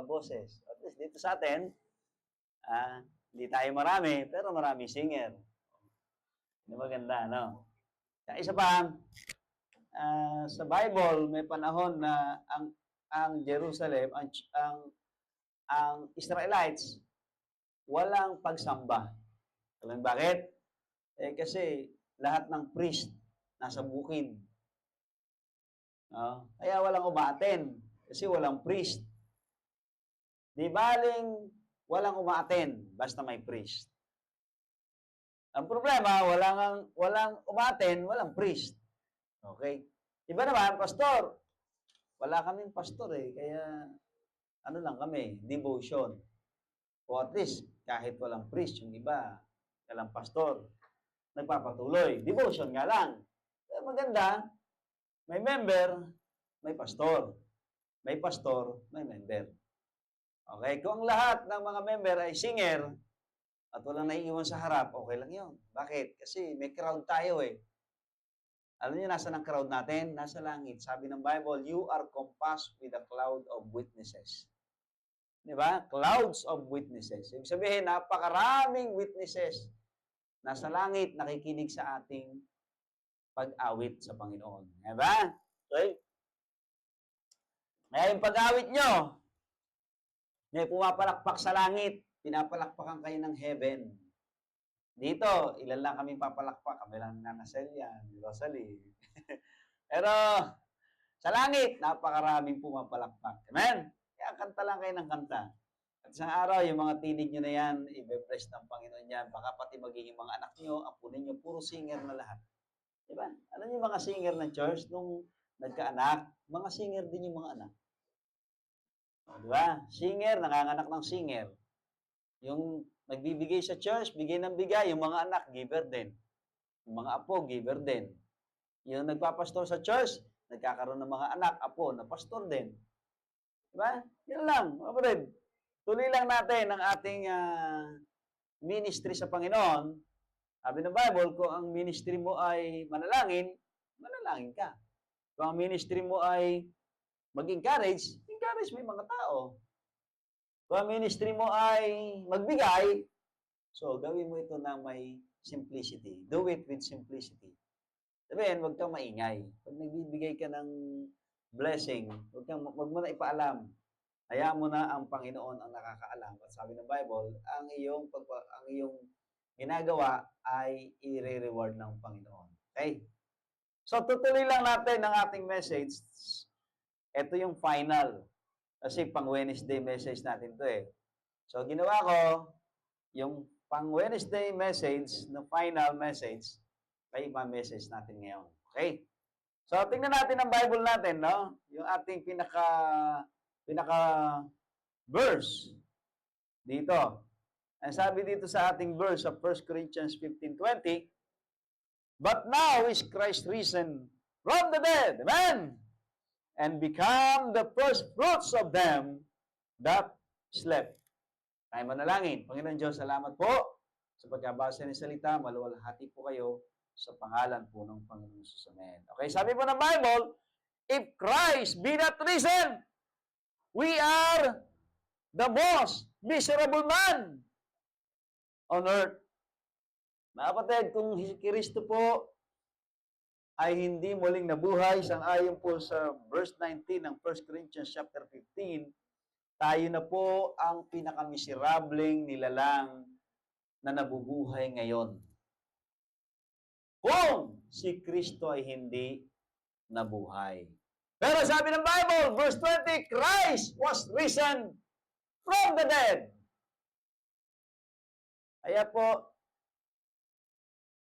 boses. At least dito sa atin, hindi tayo marami, pero marami singer. Hindi maganda, no? Isa pa, sa Bible, may panahon na ang Jerusalem, ang Israelites, walang pagsamba. Alam bakit? Kasi lahat ng priest nasa bukid. Kaya walang umaaten kasi walang priest. Di baling walang umaaten basta may priest. Ang problema, walang umaaten, walang priest. Okay? Iba naman, pastor. Wala kaming pastor kaya ano lang kami, devotion. O at least, kahit walang priest, yung iba, walang pastor, nagpapatuloy. Devotion nga lang. Pero maganda, may member, may pastor. May pastor, may member. Okay? Kung ang lahat ng mga member ay singer at walang naiiwan sa harap, okay lang yun. Bakit? Kasi may crowd tayo Alam niyo, nasa ng crowd natin? Nasa langit. Sabi ng Bible, you are compassed with a cloud of witnesses. Di ba? Clouds of witnesses. Ibig sabihin, napakaraming witnesses nasa langit nakikinig sa ating pag-awit sa Panginoon. Di ba? Okay? Kaya yung pag-awit nyo, may pumapalakpak sa langit, pinapalakpakan kayo ng heaven. Dito, ilan lang kami papalakpak. Kami lang nanasel yan, Rosalie. Pero, sa langit, napakaraming pumapalakpak. Amen? Kaya kanta lang kayo ng kanta. At isang araw, yung mga tinig nyo na yan, i-bless ng Panginoon yan. Baka pati magiging mga anak nyo, apo ninyo, puro singer na lahat. Diba? Alam niyo mga singer ng church, nung nagkaanak, mga singer din yung mga anak. Diba? Singer, nanganganak ng singer. Yung nagbibigay sa church, bigay ng bigay, yung mga anak, giver din. Yung mga apo, giver din. Yung nagpapastor sa church, nagkakaroon ng mga anak, apo, na pastor din. Diba? Yan lang, kapatid. Tuloy lang natin ang ating ministry sa Panginoon. Sabi ng Bible, kung ang ministry mo ay manalangin, manalangin ka. Kung ang ministry mo ay mag-encourage, encourage mo yung mga tao. Kung ang ministry mo ay magbigay, so gawin mo ito na may simplicity. Do it with simplicity. Sabihin, huwag kang maingay. Pag nagbibigay ka ng blessing, huwag mo na ipaalam. Hayaan mo na ang Panginoon ang nakakaalam. At sabi ng Bible, ang iyong ginagawa ay i-reward ng Panginoon. Okay? So, tutuloy lang natin ang ating message. Ito yung final. Kasi pang Wednesday message natin to So, ginawa ko, yung pang Wednesday message, na final message, ay ma-message natin ngayon. Okay? So, tingnan natin ang Bible natin, no? Yung ating pinaka verse dito. Ang sabi dito sa ating verse sa 1 Corinthians 15:20, but now is Christ risen from the dead, amen, and become the first fruits of them that slept. Tayo manalangin. Panginoon Diyos, salamat po sa pagkabasa ng salita. Maluwalhati po kayo sa pangalan po ng Panginoon Jesus. Amen. Okay, sabi po ng Bible, if Christ be not risen, we are the most miserable man on earth. Mga kapatid, kung si Kristo po ay hindi muling nabuhay, sang-ayon po sa verse 19 ng 1 Corinthians chapter 15, tayo na po ang pinakamiserableng nilalang na nabubuhay ngayon. Kung si Kristo ay hindi nabuhay. Pero sabi ng Bible, verse 20, Christ was risen from the dead. Kaya po,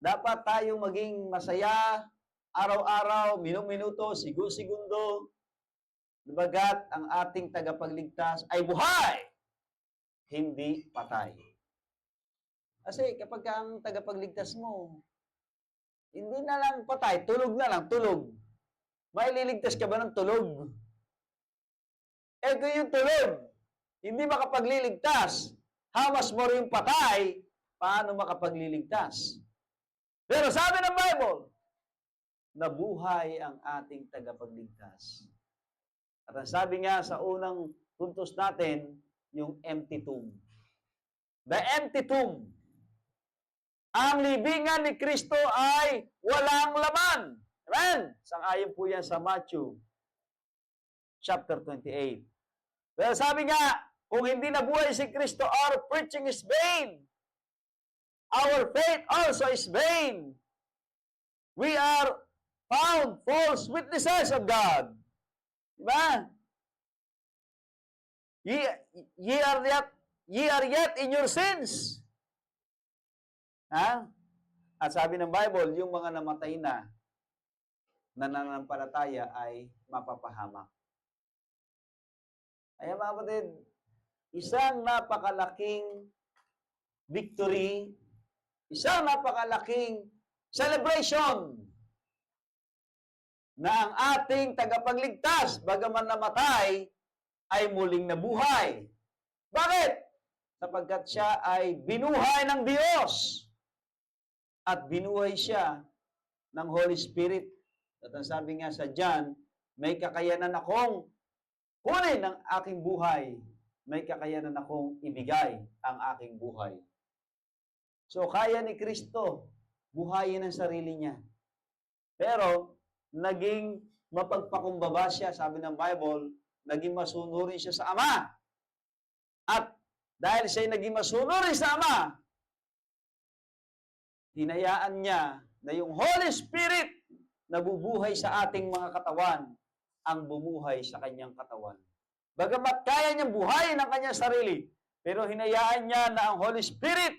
dapat tayong maging masaya araw-araw, minuto, segundo, bagat ang ating tagapagligtas ay buhay, hindi patay. Kasi kapag ang tagapagligtas mo, hindi na lang patay, tulog na lang, tulog. May liligtas ka ba ng tulog? Kung yung tulog, hindi makapagliligtas, hamas mo rin yung patay, paano makapagliligtas? Pero sabi ng Bible, nabuhay ang ating tagapagligtas. At ang sabi nga sa unang puntos natin yung empty tomb. The empty tomb. Ang libingan ni Kristo ay walang laman. Amen? Sang-ayon po yan sa Matthew chapter 28. Pero sabi nga, kung hindi nabuhay si Kristo, our preaching is vain. Our faith also is vain. We are found false witnesses of God. Diba? Ye are yet in your sins. Ha? At sabi ng Bible, yung mga namatay na nananampalataya ay mapapahamak. Kaya mga kapatid, isang napakalaking victory, isang napakalaking celebration na ang ating tagapagligtas, bagaman namatay, ay muling nabuhay. Bakit? Sapagkat siya ay binuhay ng Diyos. At binuhay siya ng Holy Spirit. At ang sabi nga sa John, may kakayanan akong kunin ang aking buhay. May kakayanan akong ibigay ang aking buhay. So, kaya ni Kristo buhayin ang sarili niya. Pero, naging mapagpakumbaba siya, sabi ng Bible, naging masunurin siya sa Ama. At dahil siya naging masunurin sa Ama, hinayaan niya na yung Holy Spirit na bubuhay sa ating mga katawan ang bumuhay sa kanyang katawan. Bagamat kaya niyang buhayin ang kanyang sarili, pero hinayaan niya na ang Holy Spirit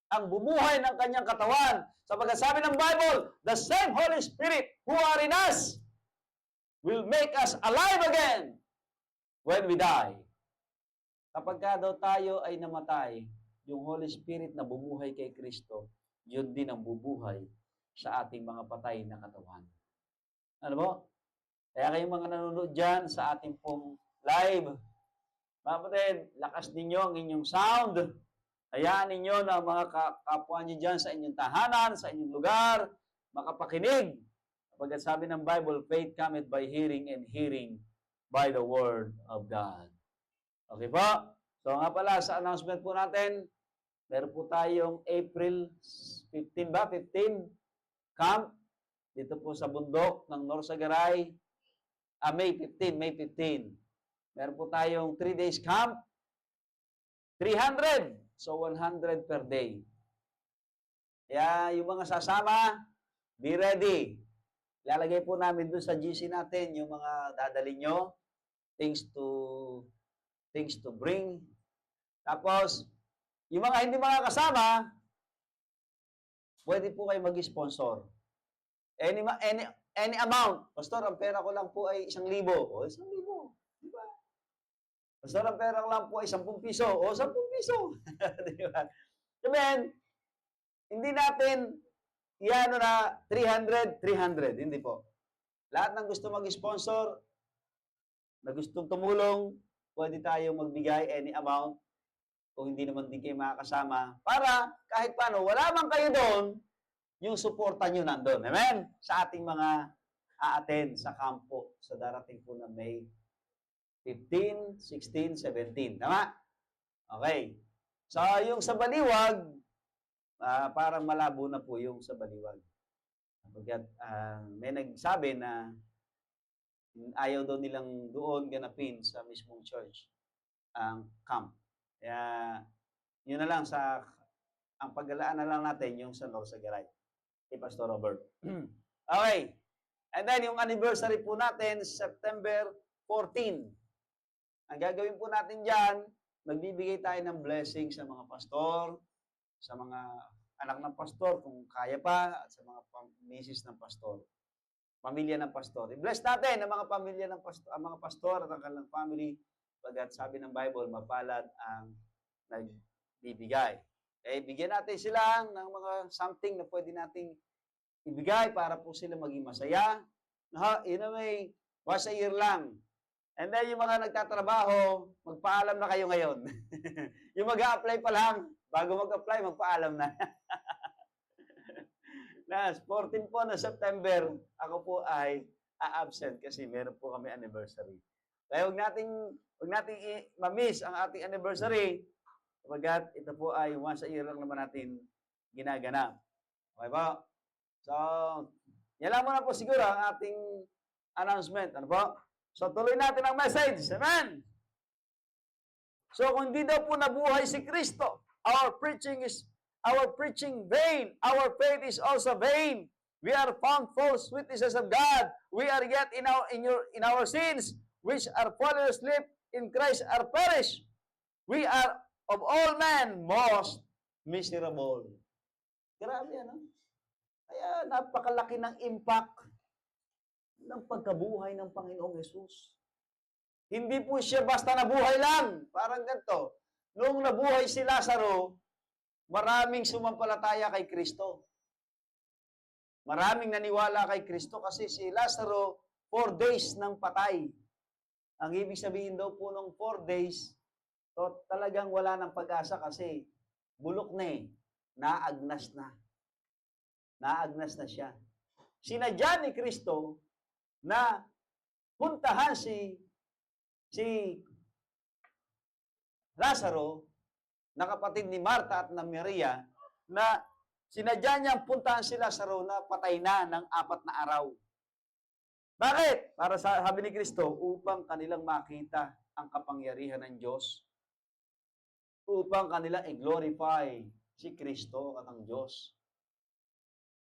ang bumuhay ng kanyang katawan. Sapagkat sabi ng Bible, the same Holy Spirit who are in us will make us alive again when we die. Kapag daw tayo ay namatay, yung Holy Spirit na bumuhay kay Kristo, yun din ang bubuhay sa ating mga patay na katawan. Ano mo? Kaya kayong mga nanonood dyan sa ating pong live, mga kapatid, lakas ninyo ang inyong sound. Hayaan ninyo na mga kapwa nyo dyan sa inyong tahanan, sa inyong lugar, makapakinig. Kapag sabi ng Bible, faith cometh by hearing and hearing by the word of God. Okay po? So nga pala, sa announcement po natin, meron po tayong April 15 ba? 15 camp dito po sa bundok ng Norsagaray. May 15. Meron po tayong 3 days camp. 300. So 100 per day. Kaya yung mga sasama, be ready. Ilalagay po namin doon sa GC natin yung mga dadali nyo, things to bring. Tapos, yung mga hindi makakasama, pwede po kayo mag-sponsor. Any amount. Pastor, ang pera ko lang po ay 1,000. O, 1,000. Di ba? Pastor, ang pera ko lang po ay 10 piso. O, 10 piso. Di ba? So, man, hindi natin iano na 300. Hindi po. Lahat ng gusto mag-sponsor, na gustong tumulong, pwede tayong magbigay any amount kung hindi naman din kayo makakasama para kahit paano, wala man kayo doon, yung suporta nyo nandun. Amen? Sa ating mga a-attend sa kampo sa darating po na May 15, 16, 17. Tama? Okay. So, yung sa Baliwag, parang malabo na po yung sa Baliwag. Pagkat may nagsabi na ayaw daw nilang doon ganapin sa mismong church ang camp. Kaya, yun na lang ang paggalaan na lang natin yung sa Norsagaray kay Pastor Robert. Okay. And then, yung anniversary po natin, September 14. Ang gagawin po natin dyan, magbibigay tayo ng blessing sa mga pastor, sa mga anak ng pastor, kung kaya pa, at sa mga misis ng pastor, pamilya ng pastor. I-bless natin ang mga pamilya ng pastor, ang mga pastor at ang kanilang family, pagkat sabi ng Bible, mapalad ang nagbibigay. Eh, bigyan natin sila ng mga something na pwede nating ibigay para po sila maging masaya. In a way, once a year lang. And then yung mga nagtatrabaho, magpaalam na kayo ngayon. Yung mag-a-apply pa lang, bago mag-apply, magpaalam na. Nas, 14 po na September, ako po ay a-absent kasi meron po kami anniversary. Kaya huwag nating ma-miss ang ating anniversary. Sabagat ito po ay once a year lang naman natin ginaganap. Okay po? So, yan lang muna po siguro ang ating announcement. Ano po? So, tuloy natin ang message. Amen! So, kung di daw po nabuhay si Kristo, our preaching vain. Our faith is also vain. We are found false witnesses of God. We are yet in our sins, which are fallen asleep in Christ are perished. We are of all men most miserable. Grabe ano? Kaya napakalaki ng impact ng pagkabuhay ng Panginoong Yesus. Hindi po siya basta nabuhay lang. Parang ganito. Noong nabuhay si Lazaro, maraming sumampalataya kay Kristo. Maraming naniwala kay Kristo kasi si Lazaro, 4 days nang patay. Ang ibig sabihin daw po nung 4 days, so talagang wala ng pag-asa kasi bulok na eh. Naagnas na. Naagnas na siya. Sinadya ni Kristo na puntahan si Lazaro, na kapatid ni Marta at na Maria, na sinadya niyang puntahan si Lazaro na patay na ng 4 na araw. Bakit? Para sabi ni Kristo, upang kanilang makita ang kapangyarihan ng Diyos. Upang kanila i-glorify si Kristo at ang Diyos.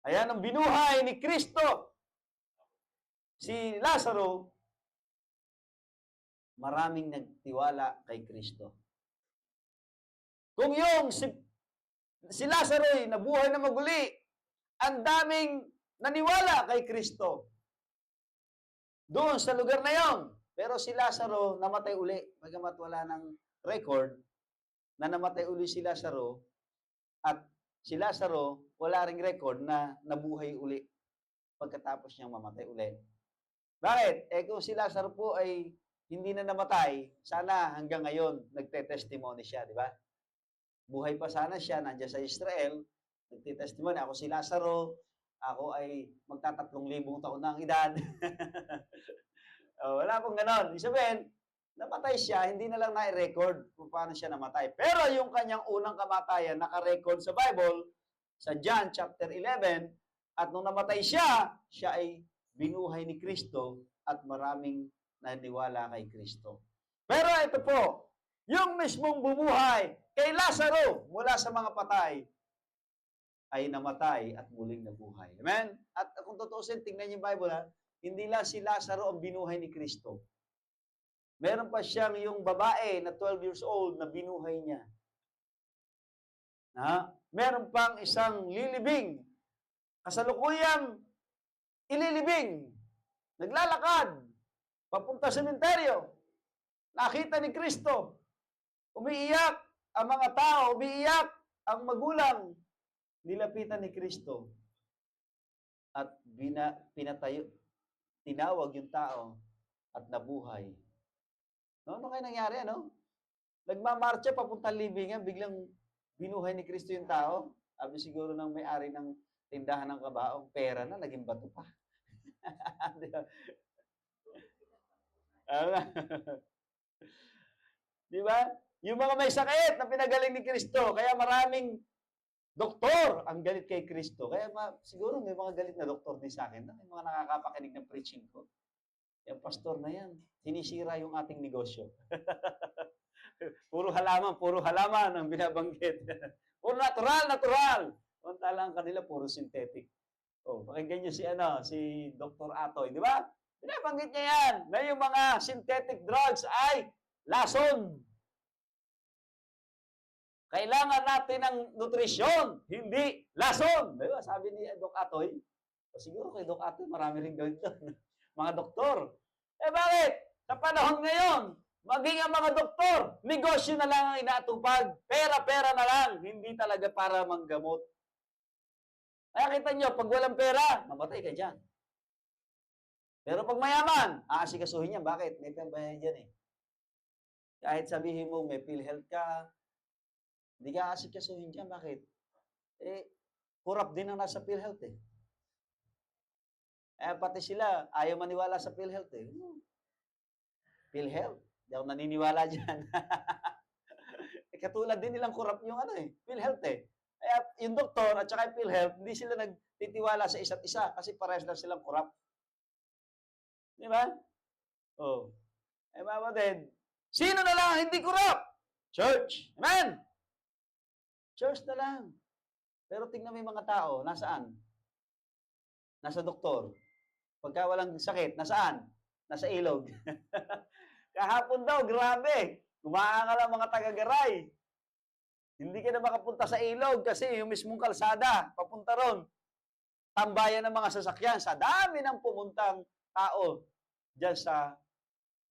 Ayan ang binuhay ni Kristo. Si Lazaro, maraming nagtiwala kay Kristo. Kung yung si Lazaro ay nabuhay na maguli, ang daming naniwala kay Kristo doon sa lugar na yon. Pero si Lazaro namatay uli. Bagamat wala ng record na namatay uli si Lazaro, at si Lazaro wala ring record na nabuhay uli pagkatapos niyang mamatay uli. Bakit? Kung si Lazaro po ay hindi na namatay, sana hanggang ngayon nagte-testimony siya, di ba? Buhay pa sana siya, nandiyan sa Israel, nagte-testimony, ako si Lazaro, ako ay magta-3,000 taon na ang edad. Wala pong ganon. Ibig sabihin, namatay siya, hindi na lang na-record kung paano siya namatay. Pero yung kanyang unang kamatayan, naka-record sa Bible, sa John chapter 11, at nung namatay siya, siya ay binuhay ni Kristo at maraming naniwala kay Kristo. Pero ito po, yung mismong bumuhay kay Lazaro mula sa mga patay, ay namatay at muling nabuhay. Amen? At kung tutuusin, tingnan niyo yung Bible, ha? Hindi lang si Lazaro ang binuhay ni Kristo. Meron pa siyang yung babae na 12 years old na binuhay niya. Meron pang isang lilibing, kasalukuyang ililibing, naglalakad, papunta sa sementeryo, nakita ni Kristo, umiiyak ang mga tao, umiiyak ang magulang, nilapitan ni Kristo at tinawag yung tao at nabuhay. Ano kaya nangyari, ano? Nagmamarcha papunta libingan, biglang binuhay ni Kristo yung tao. Sabi siguro ng may-ari ng tindahan ng kabaong, pera na, naging bato pa. Di ba? Yung mga may sakit na pinagaling ni Kristo, kaya maraming doktor ang galit kay Kristo. Kaya siguro may mga galit na doktor din sa akin. May mga nakakapakinig ng preaching ko. Yung pastor na yan, sinisira yung ating negosyo. puro halaman ang binabanggit. Puro natural. Samantalang kanila puro synthetic. Pakinggan niyo si Dr. Atoy, di ba? Binabanggit niya yan na yung mga synthetic drugs ay lason. Kailangan natin ng nutrisyon, hindi lason. Diba? Sabi ni Doc Atoy, siguro kay Doc Atoy, marami rin gawin doon. Mga doktor. Bakit? Sa panahon ngayon, maging ang mga doktor, negosyo na lang ang inaatupag. Pera na lang, hindi talaga para manggamot. Kaya kita nyo, pag walang pera, mamatay ka dyan. Pero pag mayaman, aasikasuhin niya. Bakit? May pambayad dyan eh. Kahit sabihin mo, may PhilHealth ka, hindi ka aasikasuhin dyan. Bakit? Kurap din ang nasa PhilHealth eh. Pati sila, ayaw maniwala sa PhilHealth eh. PhilHealth. Hindi ako naniniwala dyan. Katulad din nilang corrupt yung PhilHealth eh. Kaya yung doktor at saka yung PhilHealth, hindi sila nagtitiwala sa isa't isa kasi parehas lang silang corrupt. Di ba? Oh. Eh mga kapatid, sino na lang ang hindi corrupt? Church. Amen? Church na lang. Pero tingnan mo yung mga tao, nasaan? Nasa doktor. Pagka walang sakit, nasaan? Nasa ilog. Kahapon daw, grabe. Kumaangal ang mga taga-Garay. Hindi ka na makapunta sa ilog kasi yung mismong kalsada, papunta ron. Tambayan ng mga sasakyan sa dami ng pumuntang tao dyan sa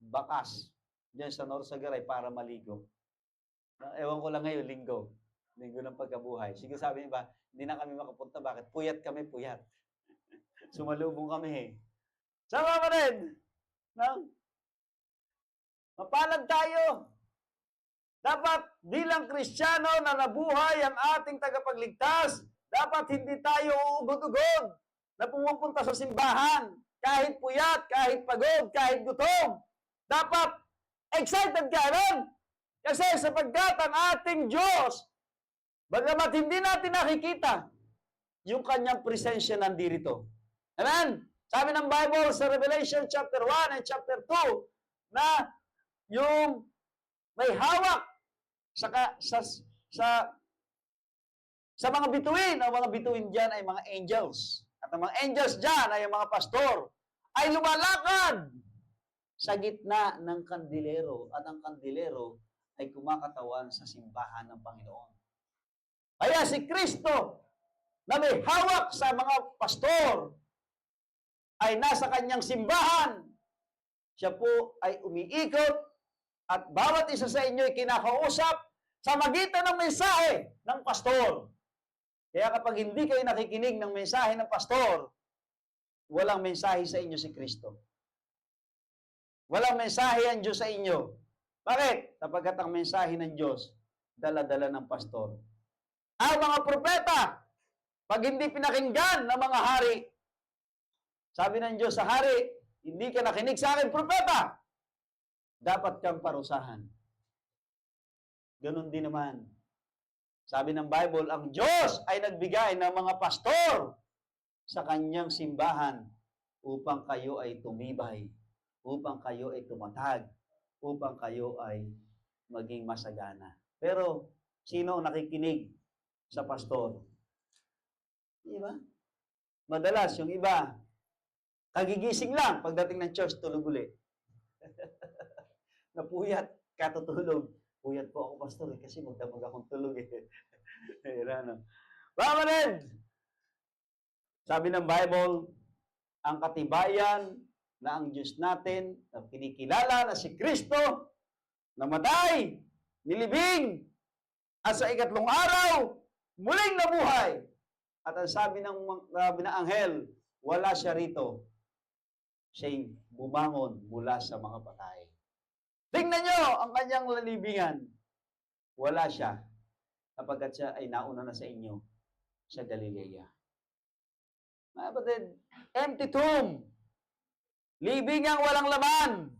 Bakas, dyan sa Norsagaray para maligo. Ewan ko lang ngayon, linggo ng pagkabuhay. Sige sabi niya ba, hindi na kami makapunta. Bakit? Puyat kami, puyat. Sumalubong kami eh. Sama pa rin. No? Mapalad tayo. Dapat bilang Kristiyano na nabuhay ang ating tagapagligtas, dapat hindi tayo uugod-ugod na pumupunta sa simbahan. Kahit puyat, kahit pagod, kahit gutom. Dapat excited ka rin. Kasi sapagkat ang ating Diyos, bagamat hindi natin nakikita, yung kanyang presensya nandito. Amen? Sabi ng Bible sa Revelation chapter 1 and chapter 2 na yung may hawak sa mga bituin. Ang mga bituin dyan ay mga angels. At ang mga angels dyan ay ang mga pastor. Ay lumalakad sa gitna ng kandilero. At ang kandilero ay kumakatawan sa simbahan ng Panginoon. Kaya si Kristo na may hawak sa mga pastor ay nasa kanyang simbahan. Siya po ay umiikot at bawat isa sa inyo ay kinakausap sa magitan ng mensahe ng pastor. Kaya kapag hindi kayo nakikinig ng mensahe ng pastor, walang mensahe sa inyo si Kristo. Walang mensahe ang Diyos sa inyo. Bakit? Sapagkat ang mensahe ng Diyos, dala-dala ng pastor. Ang mga propeta, pag hindi pinakinggan ng mga hari, sabi ng Diyos sa hari, hindi ka nakinig sa akin, propeta, dapat kang parusahan. Ganon din naman. Sabi ng Bible, ang Diyos ay nagbigay ng mga pastor sa kanyang simbahan upang kayo ay tumibay, upang kayo ay tumatag, upang kayo ay maging masagana. Pero, sino nakikinig sa pastor? Di ba? Madalas, yung iba, kagigising lang, pagdating ng church, tulog uli. Napuyat, katutulog. Puyat po ako, pastor, kasi magdamag akong tulog eh. Bamanid! Sabi ng Bible, ang katibayan na ang Diyos natin, na kinikilala na si Kristo, namatay, nilibing, at sa ikatlong araw, muling nabuhay. At ang sabi ng anghel, wala siya rito. Siya'y bumangon mula sa mga patay. Tingnan nyo ang kanyang lalibingan. Wala siya, kapagkat siya ay nauna na sa inyo sa Galilea. Mga kapatid, empty tomb. Libingang walang laman.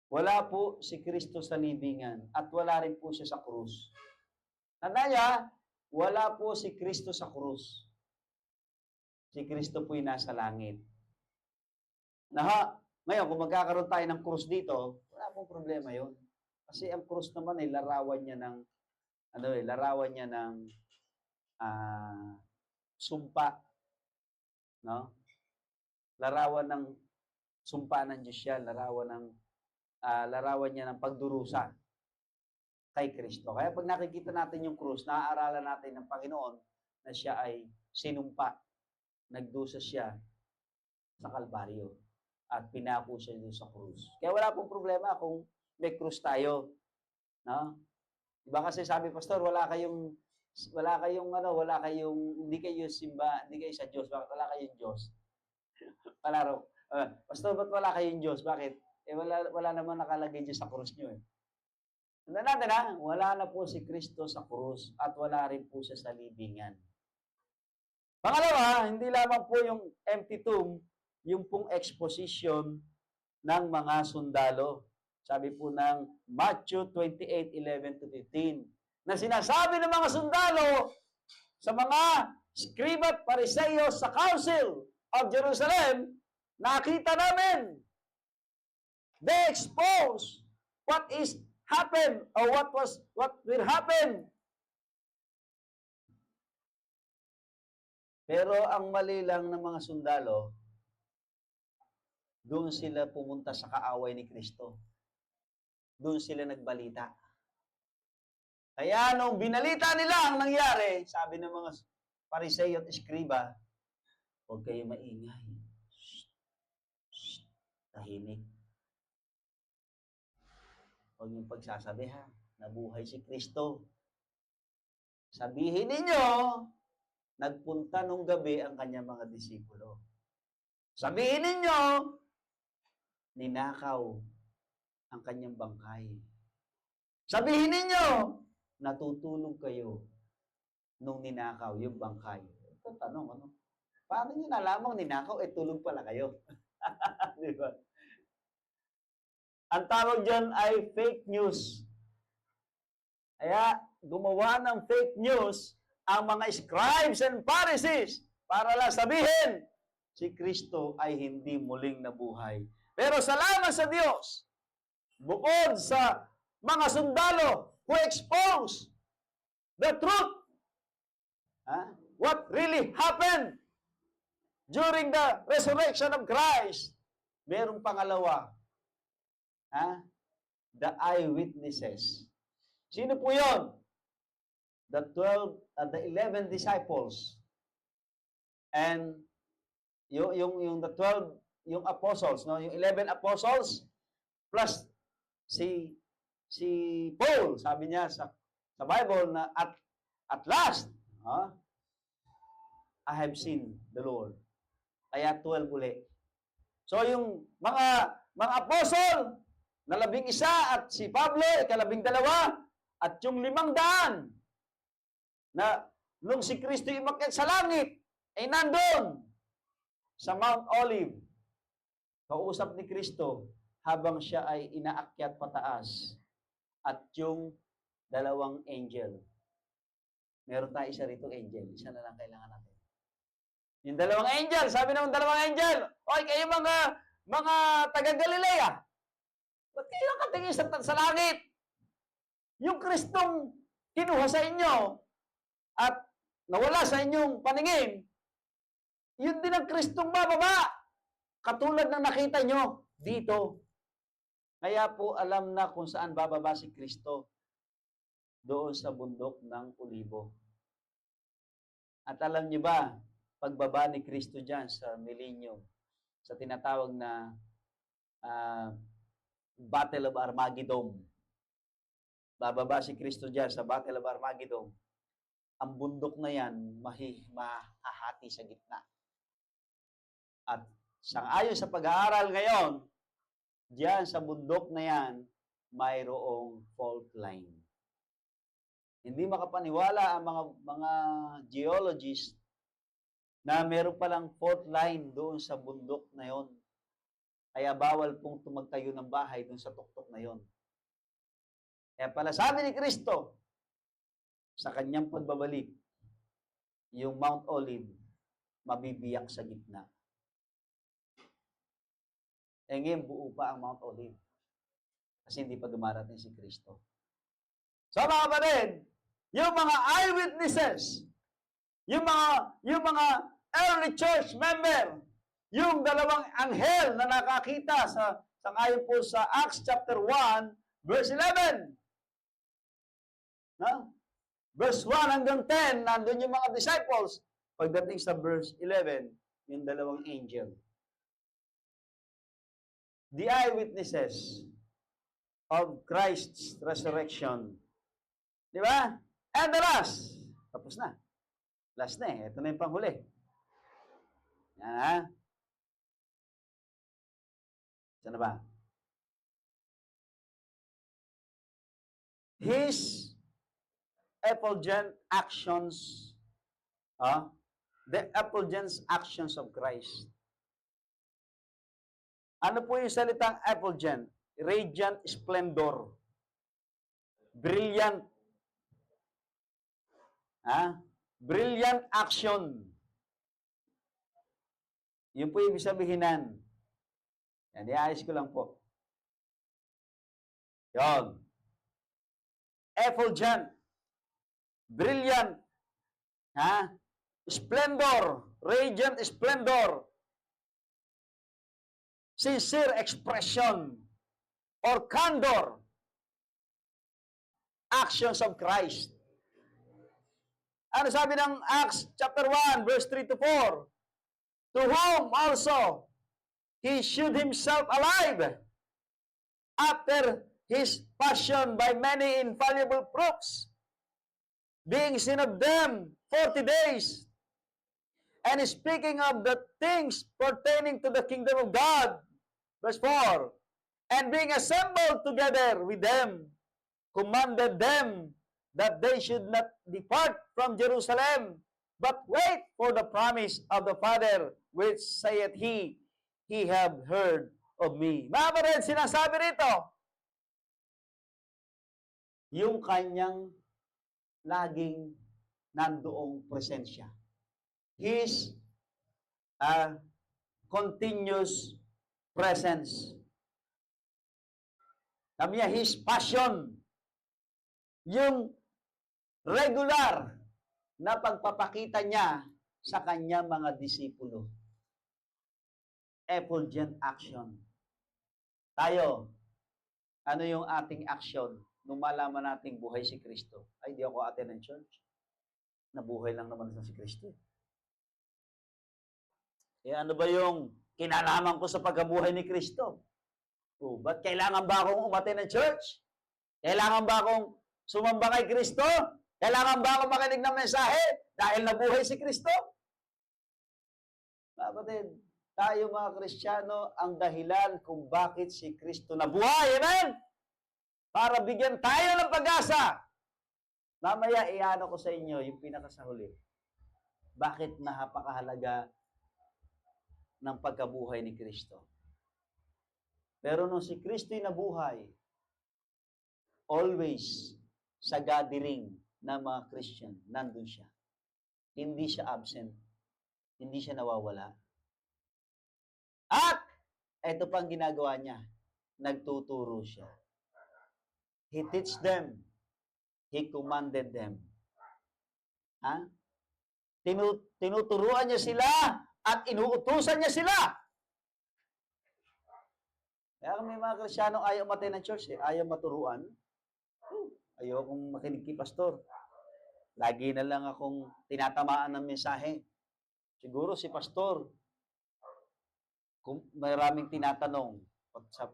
Wala po si Kristo sa libingan at wala rin po siya sa krus. Tandaan, wala po si Kristo sa krus. Si Kristo po'y nasa langit. Ngayon, kung magkakaroon tayo ng krus dito, wala pong problema yun. Kasi ang krus naman ay larawan niya ng sumpa, no? Larawan ng sumpa ng Diyos yan, larawan niya ng pagdurusa kay Kristo. Kaya pag nakikita natin yung krus, naaaralan natin ng Panginoon na siya ay sinumpa, nagdusa siya sa Kalbaryo at pinako siya doon sa krus. Kaya wala pong problema kung may krus tayo, no? Diba kasi sabi, pastor, hindi kayo simba, hindi kayo sa Diyos. Bakit wala kayong Diyos? Palaro. Pastor, ba't wala kayong Diyos? Bakit? Wala naman nakalagay Diyos sa krus nyo eh. Tandaan natin wala na po si Kristo sa krus at wala rin po siya sa libingan. Pangalawa, hindi lamang po yung empty tomb, yung pong exposition ng mga sundalo. Sabi po ng Matthew 28:11-15, na sinasabi ng mga sundalo sa mga scriba at Pariseo sa Council of Jerusalem, nakita namin, they expose what is happened or what will happen. Pero ang mali lang ng mga sundalo, doon sila pumunta sa kaaway ni Kristo. Doon sila nagbalita. Kaya nung binalita nila ang nangyari, sabi ng mga Pariseo at Eskriba, huwag kayo maingay. Shh, shh, tahimik. Huwag niyong pagsasabi ha, nabuhay si Kristo. Sabihin ninyo, nagpunta nung gabi ang kanyang mga disipulo. Sabihin ninyo, ninakaw ang kanyang bangkay. Sabihin ninyo, natutulog kayo nung ninakaw yung bangkay. Ito tanong, ano? Paano nyo nalamang ninakaw, tulog pala kayo? Di ba? Ang tawag dyan ay fake news. Kaya gumawa ng fake news ang mga scribes and Pharisees para lang sabihin, si Kristo ay hindi muling nabuhay. Pero salamat sa Diyos, bukod sa mga sundalo who expose the truth, what really happened during the resurrection of Christ, merong pangalawa, the eyewitnesses. Sino po yun? The 11 disciples. And yung the 12, yung apostles, no? Yung 11 apostles plus si Paul, sabi niya sa Bible na at last, I have seen the Lord. Kaya 12 uli. So yung mga apostol na 11 at si Pablo, 12, at yung 500 na nung si Kristo umakyat sa langit, ay nandun sa Mount Olive. Kausap ni Kristo habang siya ay inaakyat pataas. At yung 2 angel. Meron tayo isa rito angel. Isa na lang kailangan natin. Yung 2 angel, sabi naman 2 angel, oy, kayo mga taga-Galilea, ba't kayo nakatingin sa langit? Yung Kristong kinuha sa inyo at nawala sa inyong paningin, yun din ang Kristong bababa. Katulad ng nakita nyo dito. Kaya po alam na kung saan bababa si Kristo. Doon sa bundok ng Olibo. At alam niyo ba, pagbaba ni Kristo dyan sa millennium, sa tinatawag na Battle of Armageddon. Bababa si Kristo dyan sa Battle of Armageddon. Ang bundok na yan, mahahati sa gitna. At sangayon sa pag-aaral ngayon, diyan sa bundok na yan, mayroong fault line. Hindi makapaniwala ang mga geologists na meron palang fault line doon sa bundok na yon. Kaya bawal pong tumagtayo ng bahay doon sa tuktok na yon. Kaya pala sabi ni Kristo, sa kanyang pagbabalik, yung Mount Olive, mabibiyak sa gitna. Ngayon, buo pa ang Mount Olive. Kasi hindi pa dumarating si Kristo. So mga kapatid, yung mga eyewitnesses, yung mga early church member, yung 2 anghel na nakakita sa ayon po sa Acts chapter 1, verse 11. No? Verse 1 hanggang 10, nandun yung mga disciples. Pagdating sa verse 11, yung 2 angel. The eyewitnesses of Christ's resurrection. Di ba? And the last. Tapos na. Last na eh. Ito na yung panghuli. Yan ha. Saan na ba? His effulgent actions. The effulgent actions of Christ. Ano po yung salitang effulgent? Radiant splendor. Brilliant. Brilliant action. Yun po yung ibig sabihinan. Yan, iayos ko lang po. Yon. Effulgent. Brilliant. Splendor. Radiant splendor. Sincere expression or candor. Actions of Christ. Ano sabi ng Acts chapter 1, verse 3 to 4? To whom also he shewed himself alive after his passion by many infallible proofs, being seen of them 40 days, and speaking of the things pertaining to the kingdom of God. Verse 4, and being assembled together with them, commanded them that they should not depart from Jerusalem, but wait for the promise of the Father, which saith he have heard of me. Mga kapatid, sinasabi rito, yung kanyang laging nandoong presensya. His continuous presence. Sabi niya, his passion. Yung regular na pagpapakita niya sa kanyang mga disipulo. Effulgent action. Tayo, ano yung ating action nung malaman nating buhay si Kristo? Ay, di ako ate ng church. Nabuhay lang naman sa si Kristo. Eh ano ba yung kinalaman ko sa pagkabuhay ni Kristo? O, ba't kailangan ba akong umate ng church? Kailangan ba akong sumamba kay Kristo? Kailangan ba akong makinig ng mensahe dahil nabuhay si Kristo? Kapatid, tayo mga Kristiyano ang dahilan kung bakit si Kristo nabuhay. Amen? Para bigyan tayo ng pag-asa. Mamaya iano ko sa inyo yung pinakasahuli. Bakit napakahalaga ng pagkabuhay ni Kristo? Pero nung si Kristo'y nabuhay, always sa gathering ng mga Christian, nandun siya. Hindi siya absent. Hindi siya nawawala. At, ito pang ginagawa niya. Nagtuturo siya. He teach them. He commanded them. Tinuturuan niya sila at inuutusan niya sila. Kaya may mga Kristiyanong ayaw matay ng church, ayaw maturuan. Ayaw akong makinig kay pastor. Lagi na lang akong tinatamaan ng mensahe. Siguro si pastor, kung maraming tinatanong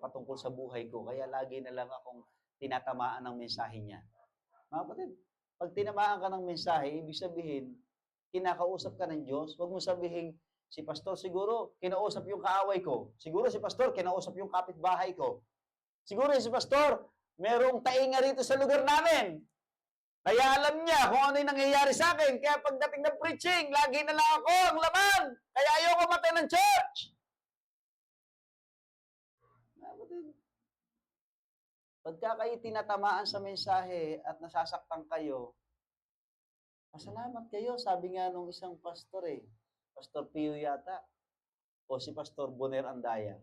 patungkol sa buhay ko, kaya lagi na lang akong tinatamaan ng mensahe niya. Mga kapatid, pag tinamaan ka ng mensahe, ibig sabihin, kinakausap ka ng Diyos. Huwag mo sabihin, si pastor siguro kinausap yung kaaway ko. Siguro si pastor kinausap yung kapitbahay ko. Siguro si pastor merong tainga rito sa lugar namin. Kaya alam niya kung ano yung nangyayari sa akin. Kaya pagdating ng preaching, lagi na lang ako ang laman. Kaya ayoko matay ng church. Pagka kayo tinatamaan sa mensahe at nasasaktan kayo, pasalamat kayo. Sabi nga nung isang pastor Pastor Pio yata, o si Pastor Boner Andaya.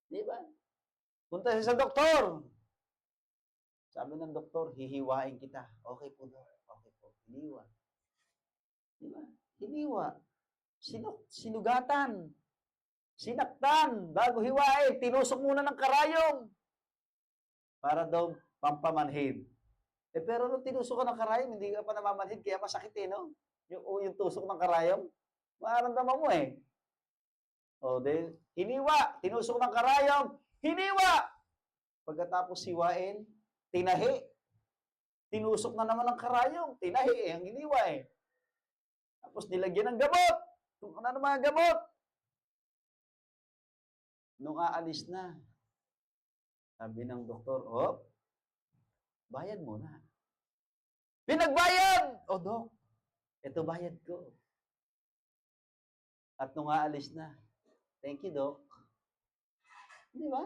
Di ba? Punta siya sa doktor. Sabi ng doktor, hihiwain kita. Okay po, Dok. Okay po. Hiniwa. Di ba? Hiniwa. Sinugatan. Sinaktan. Bago hiwain, tinusok muna ng karayom. Para daw pampamanhid. Pero nung tinusok ka ng karayom, hindi ka pa namamanhid, kaya masakit no? Yung tusok ng karayom, mararamdaman mo O, hiniwa. Tinusok ng karayom, hiniwa. Pagkatapos hiwain, tinahi. Tinusok na naman ng karayong. Tinahi ang hiniwa Tapos nilagyan ng gamot. Kung ano mga gamot. Nung aalis na, sabi ng doktor, bayad muna. Pinagbayad! O, Dok, ito bayad ko. At nung aalis na, thank you, Dok. Di ba?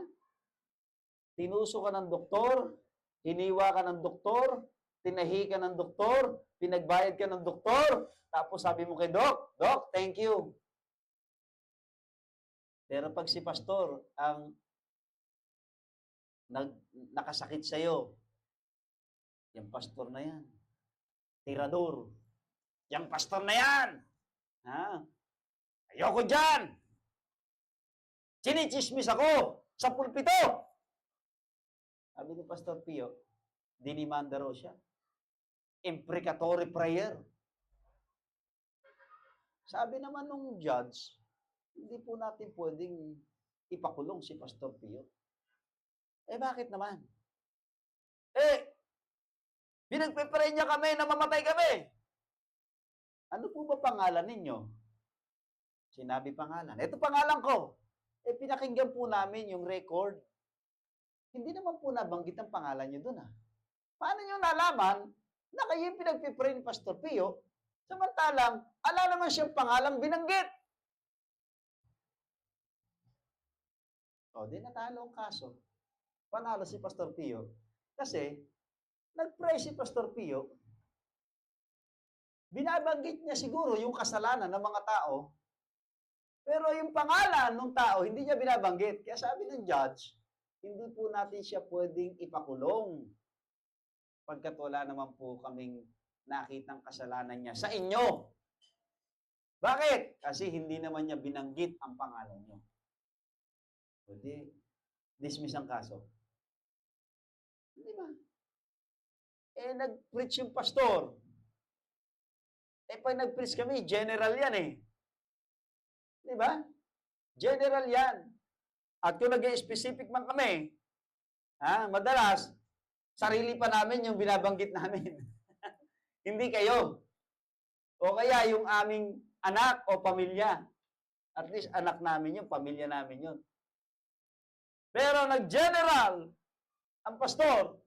Tinuso ka ng doktor, hiniwa ka ng doktor, tinahi ka ng doktor, pinagbayad ka ng doktor, tapos sabi mo kay Doc, Doc, thank you. Pero pag si pastor ang nakasakit sa'yo, yung pastor na yan, tirador, yung pastor na yan, ha? Ayoko dyan! Sinichismis ako sa pulpito! Sabi ni Pastor Pio, dinimanda raw siya. Imprecatory prayer. Sabi naman nung judge, hindi po natin pwedeng ipakulong si Pastor Pio. Eh bakit naman? Pinagpe-pray niya kami na mamatay kami. Ano po ba pangalan ninyo? Sinabi pangalan. Ito pangalan ko. Pinakinggan po namin yung record. Hindi naman po nabanggit ang pangalan niyo doon. Paano niyo nalaman na kayo yung pinagpipray ni Pastor Pio, samantalang, ala naman siyang pangalang binanggit? O, di natalo ang kaso. Panalo si Pastor Pio. Kasi, nag-pray si Pastor Pio, binabanggit niya siguro yung kasalanan ng mga tao, pero yung pangalan ng tao, hindi niya binabanggit. Kaya sabi ng judge, hindi po natin siya pwedeng ipakulong pagkat wala naman po kaming nakitang kasalanan niya sa inyo. Bakit? Kasi hindi naman niya binanggit ang pangalan niyo. Pwede, dismiss ang kaso. Hindi ba? Nag-preach yung pastor. Pag nag-preach kami, general yan Di ba? General yan. At kung nag-specific man kami, madalas, sarili pa namin yung binabanggit namin. Hindi kayo. O kaya yung aming anak o pamilya. At least anak namin yun, pamilya namin yun. Pero nag-general ang pastor,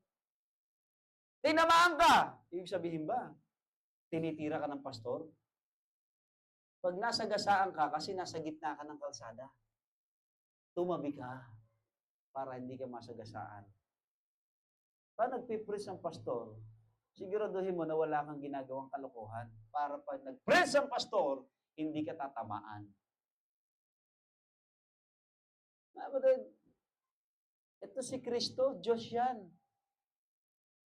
tinamaan ka. Ibig sabihin ba, tinitira ka ng pastor? Pag nasagasaan ka, kasi nasa gitna ka ng kalsada, tumabi ka para hindi ka masagasaan. Pag nagpipres ang pastor, siguraduhin mo na wala kang ginagawang kalokohan para pag nagpres ang pastor, hindi ka tatamaan. Ito si Kristo, Diyos yan.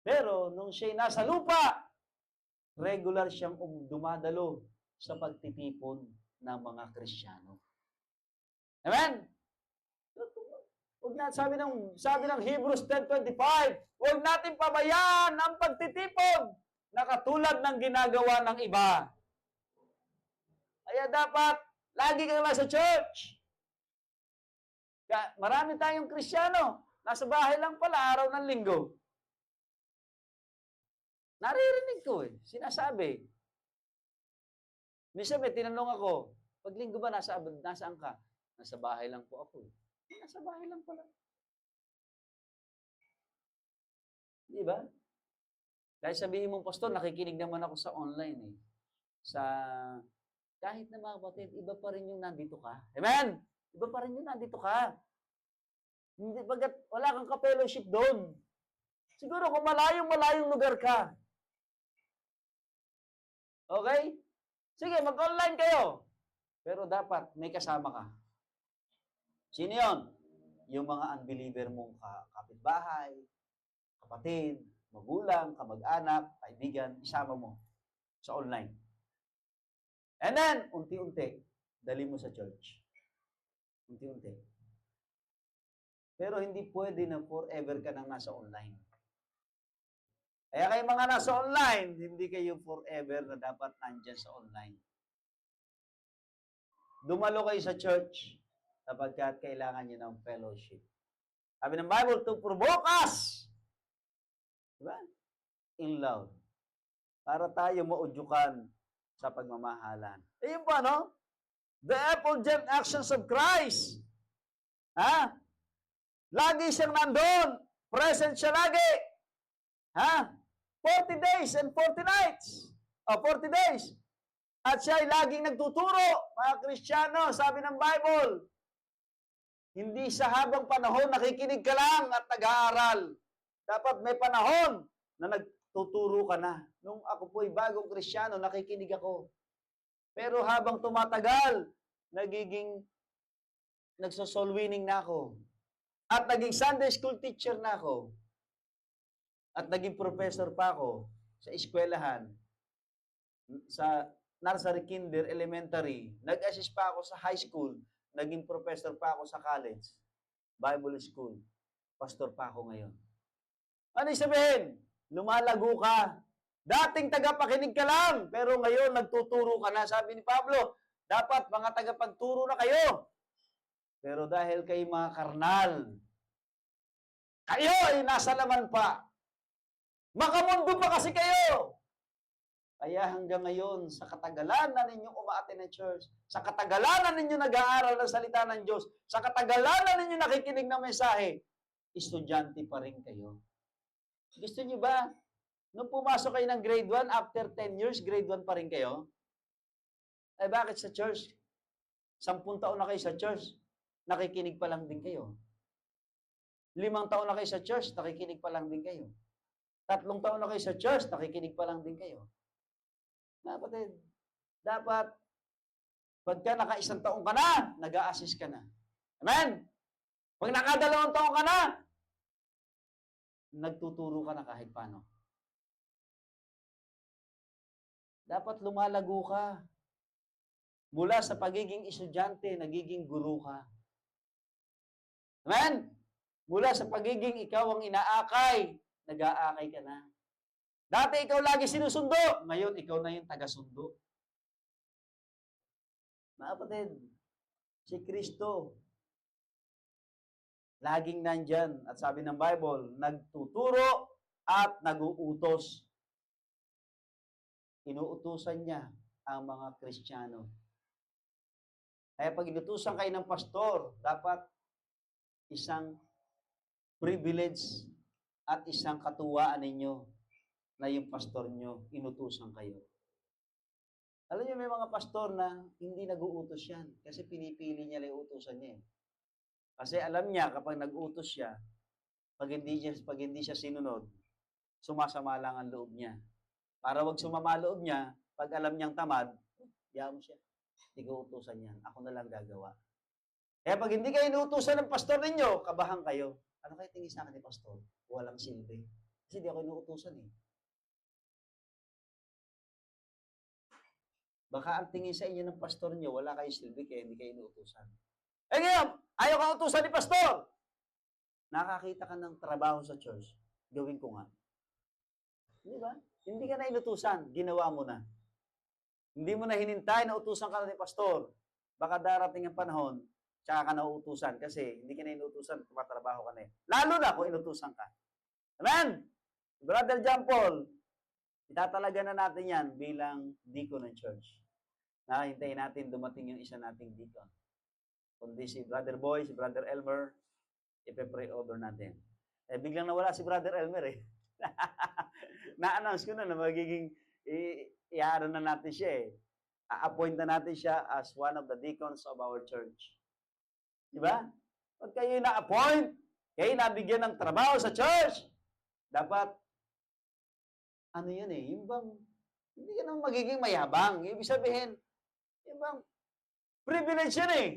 Pero nung siya'y nasa lupa, regular siyang dumadalo sa pagtitipon ng mga Kristiyano. Amen? Sabi ng Hebrews 10:25, huwag natin pabayaan ang pagtitipon na katulad ng ginagawa ng iba. Kaya dapat, lagi ka naman sa church. Marami tayong Kristiyano, nasa bahay lang pala, araw ng linggo. Naririnig ko sinasabi. Minsan may tinanong ako, pag linggo ba nasaan ka? Nasa bahay lang po ako. Nasa bahay lang pala. Di ba? Dahil sabihin mong, pastor, nakikinig naman ako sa online kahit na mga kapatid, iba pa rin yung nandito ka. Amen? Iba pa rin yung nandito ka. Hindi, wala kang ka-fellowship doon. Siguro kung malayong lugar ka. Okay? Sige, mag-online kayo. Pero dapat may kasama ka. Sino yun? Yung mga unbeliever mong kapitbahay, kapatid, magulang, kamag-anak, kaibigan, isama mo sa online. And then, unti-unti, dali mo sa church. Unti-unti. Pero hindi pwede na forever ka nang nasa online. Kaya kayo mga nasa online, hindi kayo forever na dapat nandyan sa online. Dumalo kayo sa church sapagkat kailangan nyo ng fellowship. Sabi ng Bible, to provoke us, diba? In love. Para tayo maudyukan sa pagmamahalan. Yun po, no? The effulgent actions of Christ. Lagi siyang nandun. Present siya lagi. 40 days and 40 nights. 40 days. At siya ay laging nagtuturo, mga Kristiyano, sabi ng Bible. Hindi sa habang panahon nakikinig ka lang at nag-aaral. Dapat may panahon na nagtuturo ka na. Nung ako po'y bagong Kristiyano, nakikinig ako. Pero habang tumatagal, nagso-soul winning na ako. At naging Sunday school teacher na ako. At naging professor pa ako sa eskwelahan, sa nursery, kinder, elementary. Nag-assist pa ako sa high school. Naging professor pa ako sa college, Bible school. Pastor pa ako ngayon. Ano yung sabihin? Lumalago ka. Dating tagapakinig ka lang, pero ngayon nagtuturo ka na. Sabi ni Pablo, dapat mga tagapagturo na kayo. Pero dahil kayo mga karnal, kayo ay nasa laman pa. Makamundo pa kasi kayo. Kaya hanggang ngayon, sa katagalan na ninyong umaattend ng church, sa katagalan na ninyong nag-aaral ng salita ng Diyos, sa katagalan na ninyong nakikinig ng mensahe, estudyante pa rin kayo. Gusto niyo ba, nung pumasok kayo ng grade 1, after 10 years, grade 1 pa rin kayo? Eh bakit sa church? 10 taon na kayo sa church, nakikinig pa lang din kayo. 5 taon na kayo sa church, nakikinig pa lang din kayo. 3 taon na kayo sa church, nakikinig pa lang din kayo. Kapatid, dapat, pagka naka-1 taon ka na, nag-a-assist ka na. Amen? Pag naka-2 taon ka na, nagtuturo ka na kahit paano. Dapat lumalago ka. Mula sa pagiging estudyante, nagiging guru ka. Amen? Mula sa pagiging ikaw ang inaakay, nag-aakay ka na. Dati ikaw lagi sinusundo, ngayon ikaw na yung taga-sundo. Mga kapatid, si Kristo, laging nandyan. At sabi ng Bible, nagtuturo at nag-uutos. Inuutusan niya ang mga Kristiyano. Kaya pag inutusan kayo ng pastor, dapat isang privilege at isang katuwaan ninyo na yung pastor nyo, inutusan kayo. Alam niyo, may mga pastor na hindi nag-uutos yan kasi pinipili niya lang utusan niya. Kasi alam niya, kapag nag-utos siya, pag hindi siya sinunod, sumasama lang ang loob niya. Para wag sumama loob niya, pag alam niyang tamad, yaman siya. Hindi ko utusan yan. Ako na lang gagawa. Kaya pag hindi kayo inuutusan ng pastor ninyo, kabahan kayo. Ano kayo tingin sa akin ni pastor? Walang silbi. Kasi di ako inuutusan eh. Baka ang tingin sa inyo ng pastor niyo, wala kayo silbi, kaya hindi kayo inuutusan. Eh ngayon, ayaw kang utusan ni pastor. Nakakita ka ng trabaho sa church, gawin ko nga. Di ba? Hindi ka na inutusan, ginawa mo na. Hindi mo na hinintay na utusan ka na ni pastor. Baka darating ang panahon, tsaka ka na uutusan kasi hindi ka na inutusan, tumatrabaho ka na eh. Lalo na kung inutusan ka. Amen? Brother John Paul, itatalaga na natin yan bilang deacon ng church. Hintayin natin dumating yung isa nating deacon. Kundi si Brother Boy, si Brother Elmer, ipe-pray over natin. Eh, biglang nawala si Brother Elmer eh. Na-announce ko na magiging i-ano na natin siya eh. A-appoint na natin siya as one of the deacons of our church. Di ba? Pag kayo na-appoint, kayo nabigyan ng trabaho sa church, dapat, ano yun eh, yung bang, hindi ka naman magiging mayabang. Ibig sabihin, yung bang, privilege yun eh.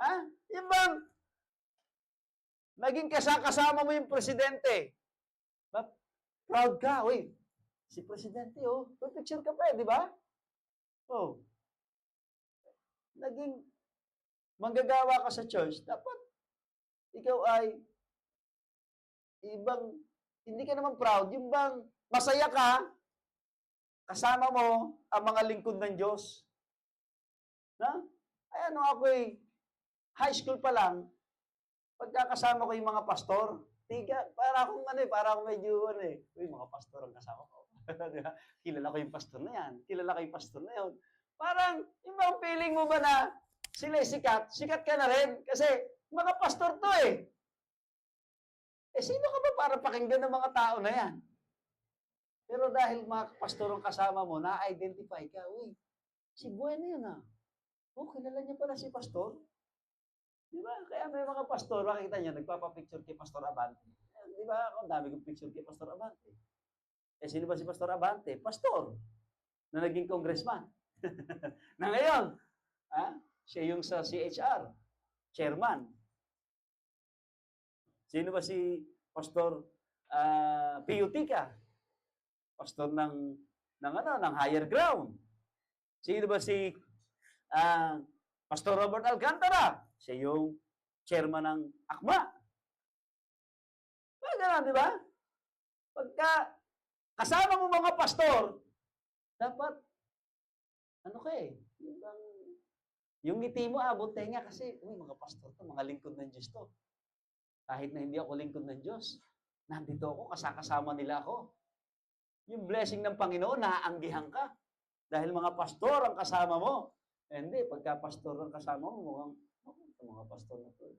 Ha? Yung bang, naging kasama mo yung presidente. Proud ka, uy, si presidente, oh, picture ka pa, di ba? Oh. Naging manggagawa ka sa church, dapat ikaw ay ibang, hindi ka naman proud, yung bang masaya ka, kasama mo ang mga lingkod ng Diyos. Na? Ay ano ako eh, high school pa lang, pagkakasama ko yung mga pastor, para akong medyo uy, mga pastor ang kasama ko. Diba? Kilala ko yung pastor na yan. Kilala ko yung pastor na yun. Parang, yung mga feeling mo ba na sila sikat ka na rin. Kasi, mga pastor to eh. Eh, sino ka ba para pakinggan ng mga tao na yan? Pero dahil mga pastor ang kasama mo, na-identify ka, uy, si Bueno yun ah. Oh, kilala niya pala si pastor. Di ba? Kaya may mga pastor, makikita nyo, nagpapapicture kay Pastor Abante. Di ba? Ang dami kong picture kay Pastor Abante. Eh, sino ba si Pastor Abante? Pastor na naging congressman. Na ngayon, siya yung sa CHR, chairman. Sino ba si Pastor Piyutika? Pastor ng higher ground. Sino ba si Pastor Robert Alcantara? Siya yung chairman ng ACMA. Ganun, di ba? Pagka kasama mo mga pastor, dapat, yung ngiti mo abot tenga kasi, mga pastor to, mga lingkod ng Diyos to. Kahit na hindi ako lingkod ng Diyos, nandito ako, kasama nila ako. Yung blessing ng Panginoon, naaanggihan ka. Dahil mga pastor ang kasama mo. Hindi, pagka pastor ang kasama mo, mukhang, mga pastor na to.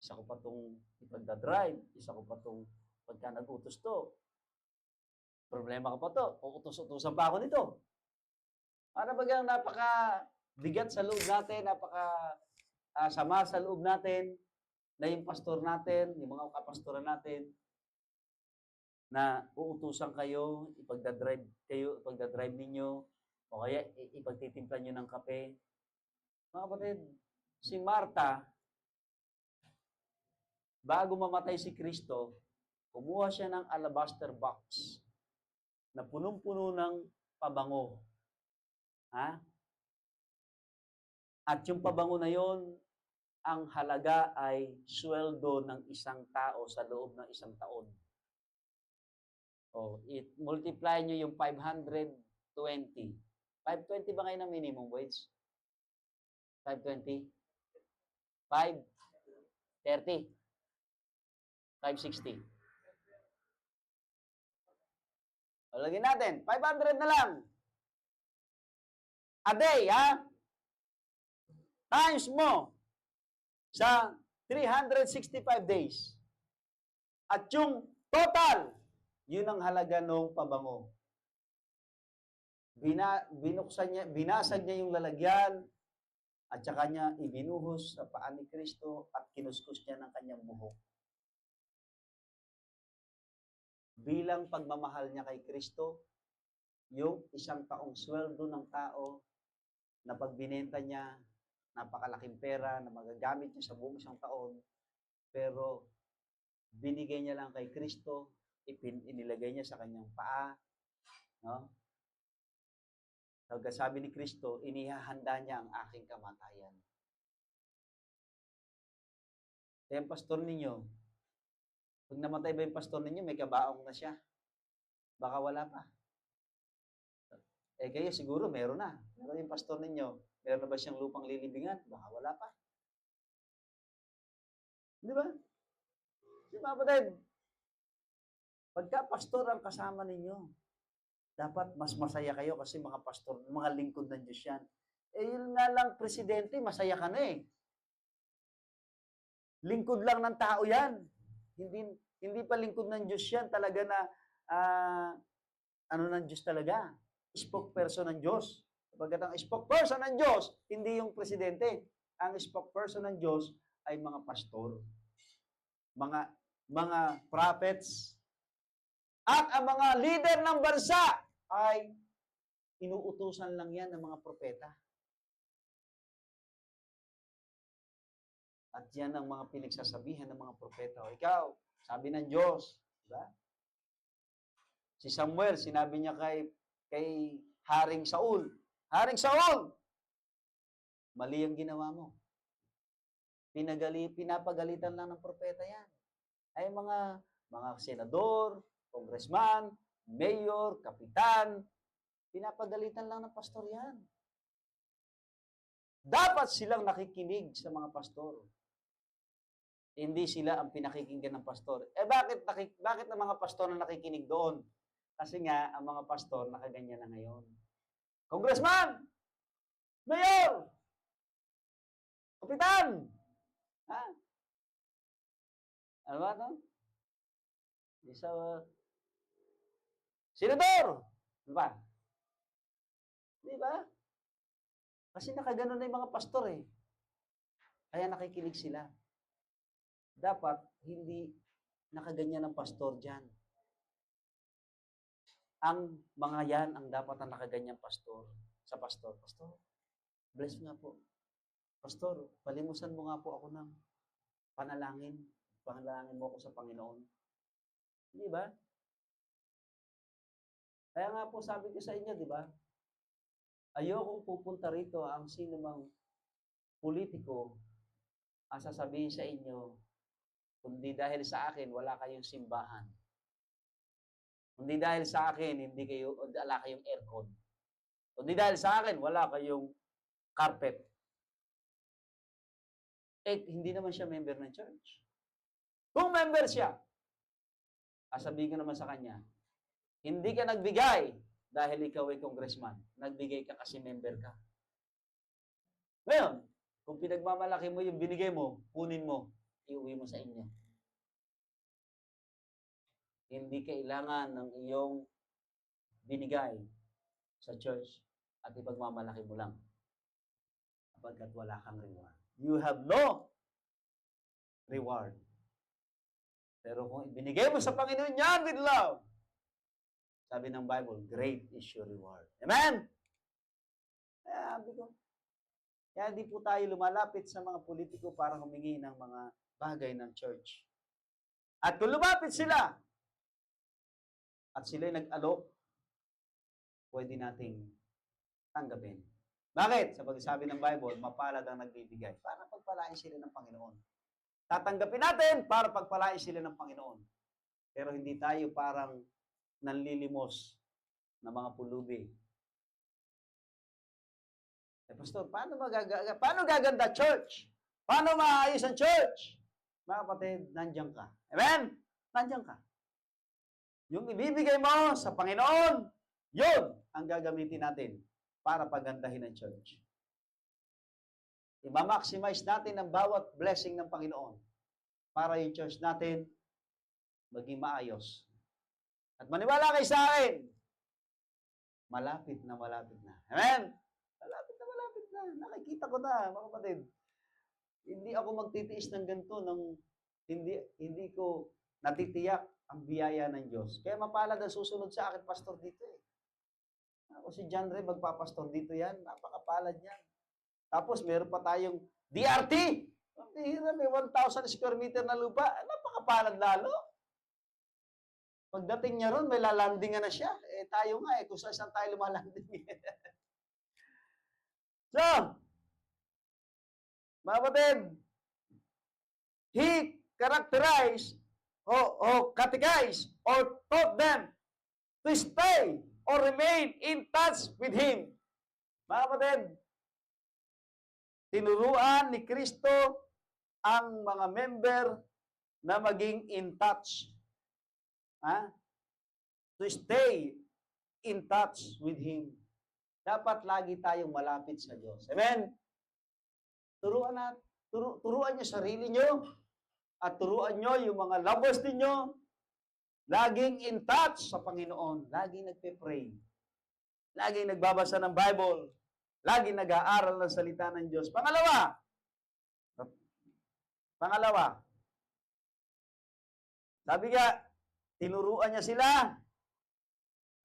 Isa ko pa itong ipagdadrive, isa ko pa itong pagka nag-utos to. Problema ka pa to, uutos-utosan pa ako nito. Para bagang napaka-bigat sa loob natin, napaka-sama sa loob natin, na yung pastor natin, yung mga kapastoran natin, na uutusan kayo, ipagdadrive ninyo, o kaya ipagtitimpla nyo ng kape. Mga kapatid, si Marta, bago mamatay si Kristo, kumuha siya ng alabaster box na punong-puno ng pabango. At yung pabango na yon, ang halaga ay sweldo ng isang tao sa loob ng isang taon. Multiply nyo yung 520. 520 ba ngayon ang minimum wage? 520? 530? 560? Lagyan natin, 500 na lang. A day, Times mo sa 365 days. At yung total, yun ang halaga ng pabango. Binasag niya yung lalagyan, at saka niya ibinuhos sa paa ni Kristo at kinuskus niya ng kanyang buhok. Bilang pagmamahal niya kay Kristo, yung isang taong sweldo ng tao na pag binenta niya, napakalaking pera na magagamit niya sa buong isang taon, pero binigay niya lang kay Kristo, inilagay niya sa kanyang paa, no? Sabi ni Kristo, inihahanda niya ang aking kamatayan. Kaya ang pastor ninyo, pag namatay ba yung pastor ninyo, may kabaong na siya. Baka wala pa. Kayo siguro meron na. Pero yung pastor ninyo, meron na ba siyang lupang lilibingan? Baka wala pa. Di ba? Di ba, kapatid? Pagka pastor ang kasama ninyo, dapat mas masaya kayo kasi mga pastor, mga lingkod ng Diyos yan. Yun nga lang, presidente, masaya ka na eh. Lingkod lang ng tao yan. Hindi pa lingkod ng Diyos yan. Talaga na, ng Diyos talaga. Spokesperson ng Diyos. Pagkat ang spokesperson ng Diyos, hindi yung presidente. Ang spokesperson ng Diyos ay mga pastor. Mga prophets. At ang mga leader ng bansa ay inuutusan lang yan ng mga propeta. At yan ang mga pinagsasabihan ng mga propeta. O ikaw, sabi ng Diyos, diba? Si Samuel, sinabi niya kay Haring Saul, Haring Saul, mali ang ginawa mo. Pinapagalitan lang ng propeta yan. Ay mga senador, congressman, mayor, kapitan, pinapagalitan lang ng pastor yan. Dapat silang nakikinig sa mga pastor. Hindi sila ang pinakikinggan ng pastor. Bakit ang mga pastor na nakikinig doon? Kasi nga, ang mga pastor nakaganyan na ngayon. Congressman! Mayor! Kapitan! Ano ba ito? Senador! Ano ba? Di ba? Kasi nakaganon na yung mga pastor eh. Kaya nakikinig sila. Dapat, hindi nakaganyan ng pastor dyan. Ang mga yan, ang dapat ang nakaganyan pastor. Sa pastor, pastor, bless nga po. Pastor, palimusan mo nga po ako ng panalangin. Panalangin mo ako sa Panginoon. Di ba? Kaya nga po sabi ko sa inyo, di ba? Ayokong pupunta rito ang sino mang politiko ang sasabihin sa inyo, kundi dahil sa akin, wala kayong simbahan. Kundi dahil sa akin, wala kayong aircon. Kundi dahil sa akin, wala kayong carpet. Eh, hindi naman siya member ng church. Kung member siya, sabihin ko naman sa kanya, hindi ka nagbigay dahil ikaw ay congressman. Nagbigay ka kasi member ka. Ngayon, kung pinagmamalaki mo yung binigay mo, kunin mo, iuwi mo sa inyo. Hindi kailangan ng iyong binigay sa church at ipagmamalaki mo lang. Kapagkat wala kang reward. You have no reward. Pero kung ibinigay mo sa Panginoon yan with love, sabi ng Bible, great is your reward. Amen? Kaya di po tayo lumalapit sa mga politiko para humingi ng mga bagay ng church. At kung lumapit sila, at sila'y nag-alok, pwede nating tanggapin. Bakit? Sa pagsasabi ng Bible, mapalad ang nagbibigay para pagpalain sila ng Panginoon. Tatanggapin natin para pagpalain sila ng Panginoon. Pero hindi tayo parang nanlilimos na mga pulubi. Eh, Pastor, paano gaganda church? Paano maayos ang church? Mga kapatid, nandiyan ka. Amen? Nandiyan ka. Yung ibibigay mo sa Panginoon, yun ang gagamitin natin para pagandahin ang church. I-maximize natin ang bawat blessing ng Panginoon para yung church natin maging maayos. At maniwala kayo sa akin, malapit na malapit na. Amen? Malapit na malapit na. Nakikita ko na, mga kapatid. Hindi ako magtitiis ng ganito nang hindi ko natitiyak ang biyaya ng Diyos. Kaya mapalad ang susunod sa akin, pastor, dito eh. Ako si John Ray, magpapastor dito yan. Napakapalad yan. Tapos meron pa tayong DRT. Ang bihira, may 1,000 square meter na lupa. Napakapalad lalo. Pagdating niya ron, may lalandingan na siya. Eh tayo nga kung saan tayo lumalanding. So, mga kapatid, he characterized or catechized or taught them to stay or remain in touch with Him. Mga kapatid, tinuruan ni Kristo ang mga member na maging in touch. To stay in touch with Him. Dapat lagi tayong malapit sa Diyos. Amen? Turuan niyo sarili niyo at turuan niyo yung mga lovers ninyo. Laging in touch sa Panginoon. Laging nagpe-pray. Laging nagbabasa ng Bible. Laging nag-aaral ng salita ng Diyos. Pangalawa, sabi nga, tinuruan niya sila.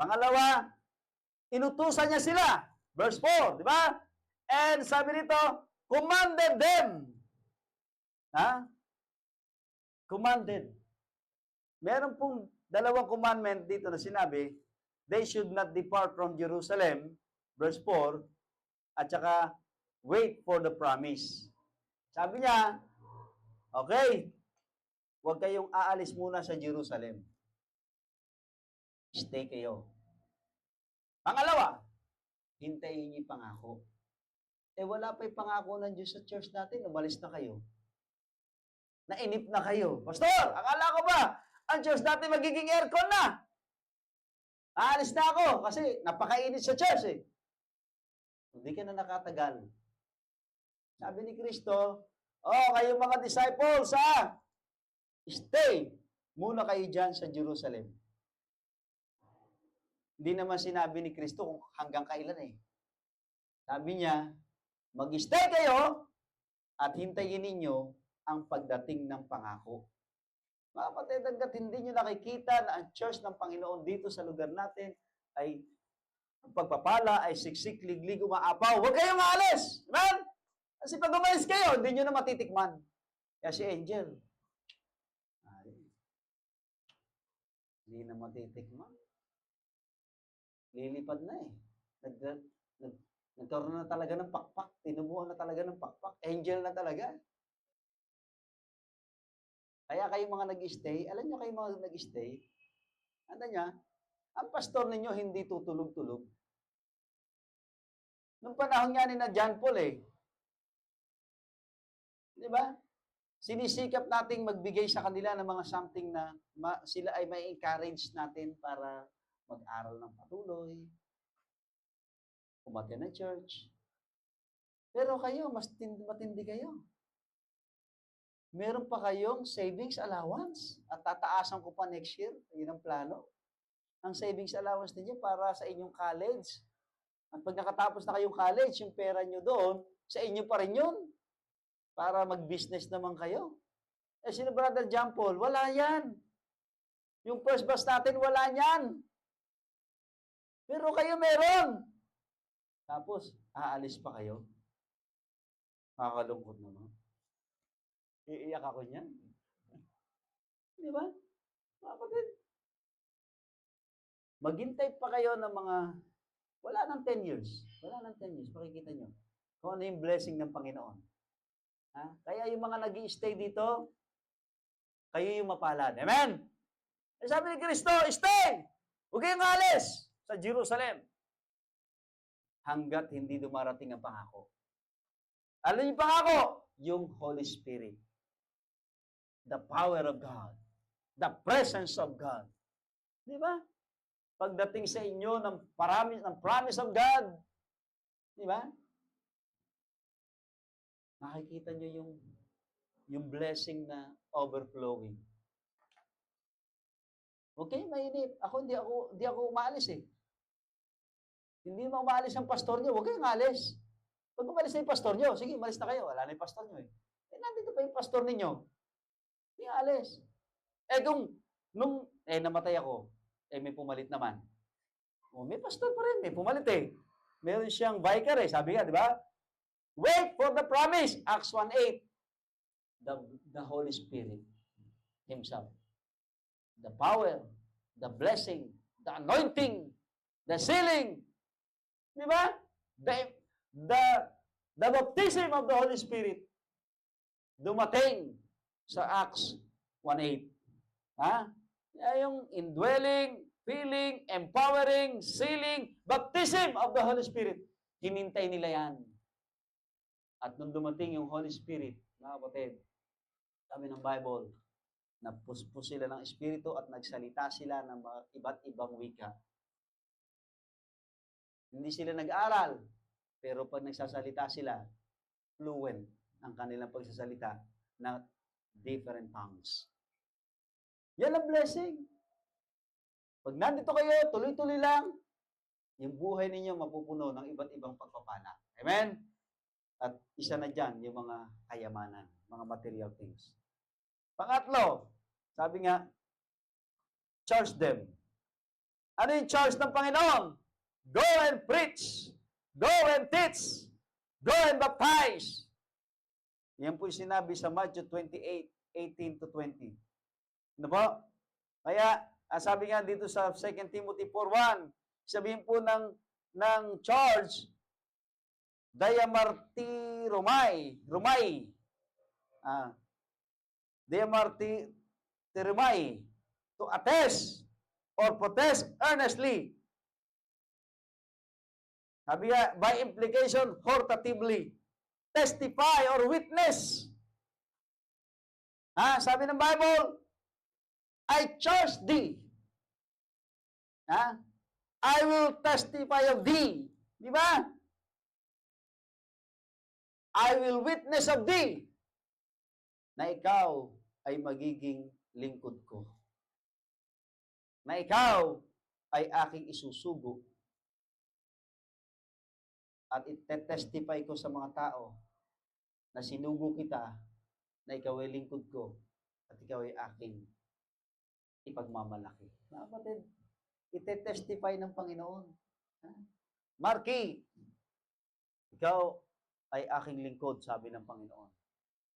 Pangalawa, inutusan niya sila. Verse 4, di ba? And sabi nito, commanded them. Commanded. Meron pong dalawang commandment dito na sinabi, they should not depart from Jerusalem, verse 4, at saka wait for the promise. Sabi niya, okay, huwag kayong aalis muna sa Jerusalem. Stay kayo. Pangalawa, hintayin niyo yung pangako. Eh wala pa yung pangako ng Diyos sa church natin, umalis na kayo. Nainip na kayo. Pastor, akala ko ba, ang church natin magiging aircon na. Aalis na ako kasi napakainit sa church eh. Hindi ka na nakatagal. Sabi ni Kristo, kayo mga disciples stay muna kayo dyan sa Jerusalem. Hindi naman sinabi ni Kristo kung hanggang kailan eh. Sabi niya, mag-stay kayo at hintayin ninyo ang pagdating ng pangako. Mga kapatid, hanggat hindi nyo nakikita na ang church ng Panginoon dito sa lugar natin ay ang pagpapala ay siksik, liglig, umaapaw, huwag kayong maalis! Amen? Kasi pag umalis kayo, hindi nyo na matitikman. Kaya si Angel, ay, hindi na matitikman. Lilipad na eh. Nagkaroon na talaga ng pakpak. Tinubuhan na talaga ng pakpak. Angel na talaga. Kaya kayong mga nag-stay, alam nyo kayong mga nag-stay, ano niya, ang pastor ninyo hindi tutulog-tulog. Nung panahon nga ni na John Paul eh. Di ba? Sinisikap nating magbigay sa kanila ng mga something na sila ay may encourage natin para mag-aral ng patuloy, umate ng church. Pero kayo, mas matindi kayo. Meron pa kayong savings allowance at tataasan ko pa next year. Yun ang plano. Ang savings allowance ninyo para sa inyong college. At pag nakatapos na kayong college, yung pera nyo doon, sa inyo pa rin yun. Para mag-business naman kayo. Eh, sino Brother John Paul? Wala yan. Yung first batch natin, wala yan. Pero kayo meron. Tapos, aalis pa kayo. Nakakalungkot naman. Iiyak ako niyan. Di ba? Mga kapatid. Maghintay pa kayo ng mga, wala nang 10 years. Wala nang 10 years. Makikita nyo. Kung ano yung blessing ng Panginoon. Ha? Kaya yung mga nag-i-stay dito, kayo yung mapalad. Amen? Eh, sabi ni Kristo, stay! Huwag kayong alis sa Jerusalem. Hanggat hindi dumarating ang pangako. Ano yung pangako? Yung Holy Spirit. The power of God. The presence of God. Di ba? Pagdating sa inyo ng promise of God, di ba? Makikita nyo yung blessing na overflowing. Okay, mainit. Hindi ako umaalis eh. Hindi mo umaalis ang pastor nyo, huwag kayong alis. Pag umalis na yung pastor nyo, sige, umalis na kayo. Wala na yung pastor nyo eh. Eh, nandito pa yung pastor ninyo. Hindi alis. Eh, namatay ako, may pumalit naman. Oh, may pastor pa rin, may pumalit eh. Meron siyang vicar eh, sabi nga, di ba? Wait for the promise, Acts 1:8. The Holy Spirit Himself. The power, the blessing, the anointing, the sealing. Di ba? The baptism of the Holy Spirit dumating sa Acts 1:8. Ha? Yung indwelling, filling, empowering, sealing, baptism of the Holy Spirit. Hinintay nila yan. At nung dumating yung Holy Spirit, mga kapatid, sabi ng Bible, napuspos sila ng Espiritu at nagsalita sila ng mga iba't ibang wika. Hindi sila nag-aral, pero pag nagsasalita sila, fluent ang kanilang pagsasalita na different tongues. Yan ang blessing. Pag nandito kayo, tuloy-tuloy lang, yung buhay ninyo mapupuno ng iba't ibang pagpapala. Amen? At isa na dyan, yung mga kayamanan, mga material things. Pangatlo, sabi nga, charge them. Ano yung charge ng Panginoon? Go and preach. Go and teach. Go and baptize. Yan po yung sinabi sa Matthew 28:18-20. Ano po? Kaya, sabi nga dito sa 2 Timothy 4:1, sabihin po ng charge, diamarti rumai, diamarti rumai, to attest or protest earnestly. Sabi nga, by implication, hortatively, testify or witness. Sabi ng Bible, I charge thee. I will testify of thee. Di ba? I will witness of thee na ikaw ay magiging lingkod ko. Na ikaw ay aking isusugo. At itetestify ko sa mga tao na sinugo kita, na ikaw ay lingkod ko, at ikaw ay aking ipagmamalaki. Mga kapatid, ite-testify ng Panginoon. Marky, ikaw ay aking lingkod, sabi ng Panginoon.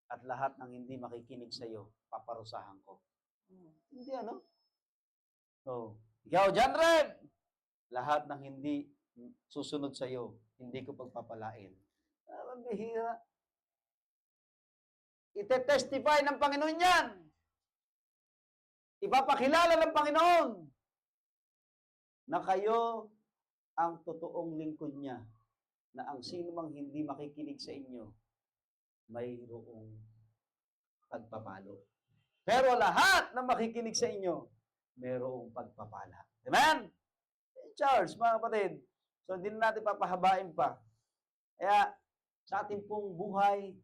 At lahat ng hindi makikinig sa iyo, paparusahan ko. Hindi ano? So, ikaw, John Red, lahat ng hindi susunod sa iyo, hindi ko pagpapalain. Bihira. Ite-testify ng Panginoon yan. Ipapakilala ng Panginoon na kayo ang totoong lingkod niya, na ang sino mang hindi makikinig sa inyo, mayroong pagpapalo. Pero lahat na makikinig sa inyo, mayroong pagpapala. Amen? Charles, mga kapatid. So, hindi na natin papahabain pa. Kaya, sa ating pong buhay,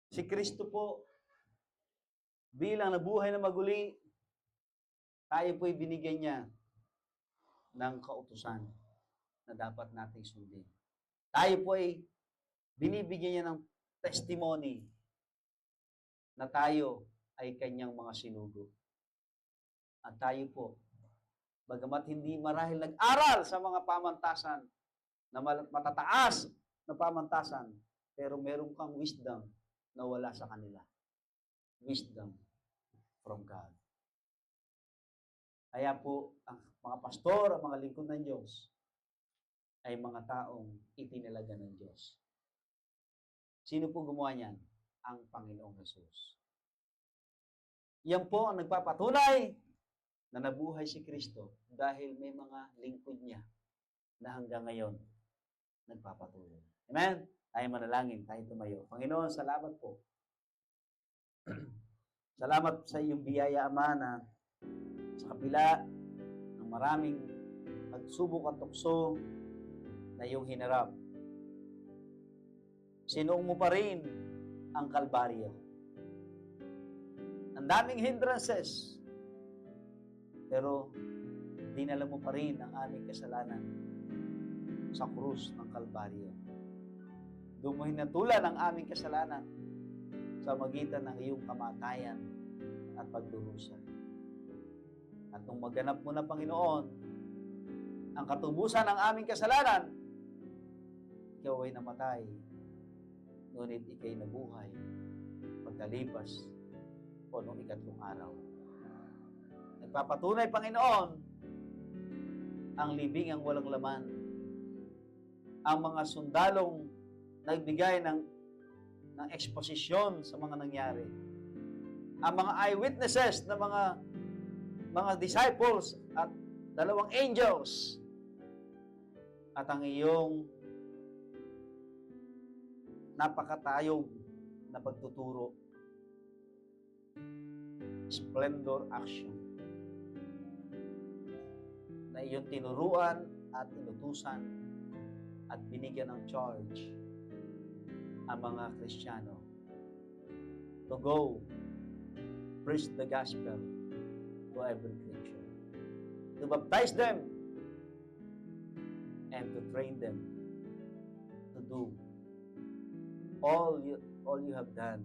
si Kristo po, bilang nabuhay na maguli, tayo po'y binigyan niya ng kautusan na dapat nating sundin. Tayo po'y binibigyan niya ng testimony na tayo ay kanyang mga sinugo. At tayo po, bagamat hindi marahil nag-aral sa mga pamantasan na matataas na pamantasan, pero meron kang wisdom na wala sa kanila. Wisdom from God. Kaya po, ang mga pastor, ang mga lingkod ng Diyos, ay mga taong itinalaga ng Diyos. Sino po gumawa niyan? Ang Panginoong Hesus. Yan po ang nagpapatunay na nabuhay si Kristo dahil may mga lingkod niya na hanggang ngayon nagpapatuloy. Amen? Tayo manalangin, tayo tumayo. Panginoon, salamat po. Salamat sa iyong biyaya, Ama, na sa kapila ng maraming pagsubok at tukso na iyong hinarap. Sinuong mo pa rin ang Kalbaryo. Ang daming hindrances, pero dinala mo pa rin ang aming kasalanan sa krus ng Kalbaryo. Doon mo hinatulan ang aming kasalanan sa magitan ng iyong kamatayan at pagdurusa. At nung maganap mo na, Panginoon, ang katubusan ng aming kasalanan, ikaw ay namatay, ngunit ikay nabuhay pagkalipas o nung ikatlong araw. Nagpapatunay, Panginoon, ang libingang walang laman, ang mga sundalong nagbigay ng eksposisyon sa mga nangyari, ang mga eyewitnesses na mga disciples at 2 angels, at ang iyong napakatayog na pagtuturo, splendor action, na iyong tinuruan at inutusan at binigyan ng charge ang mga Kristiyano to go preach the gospel to every creature, to baptize them and to train them to do all you have done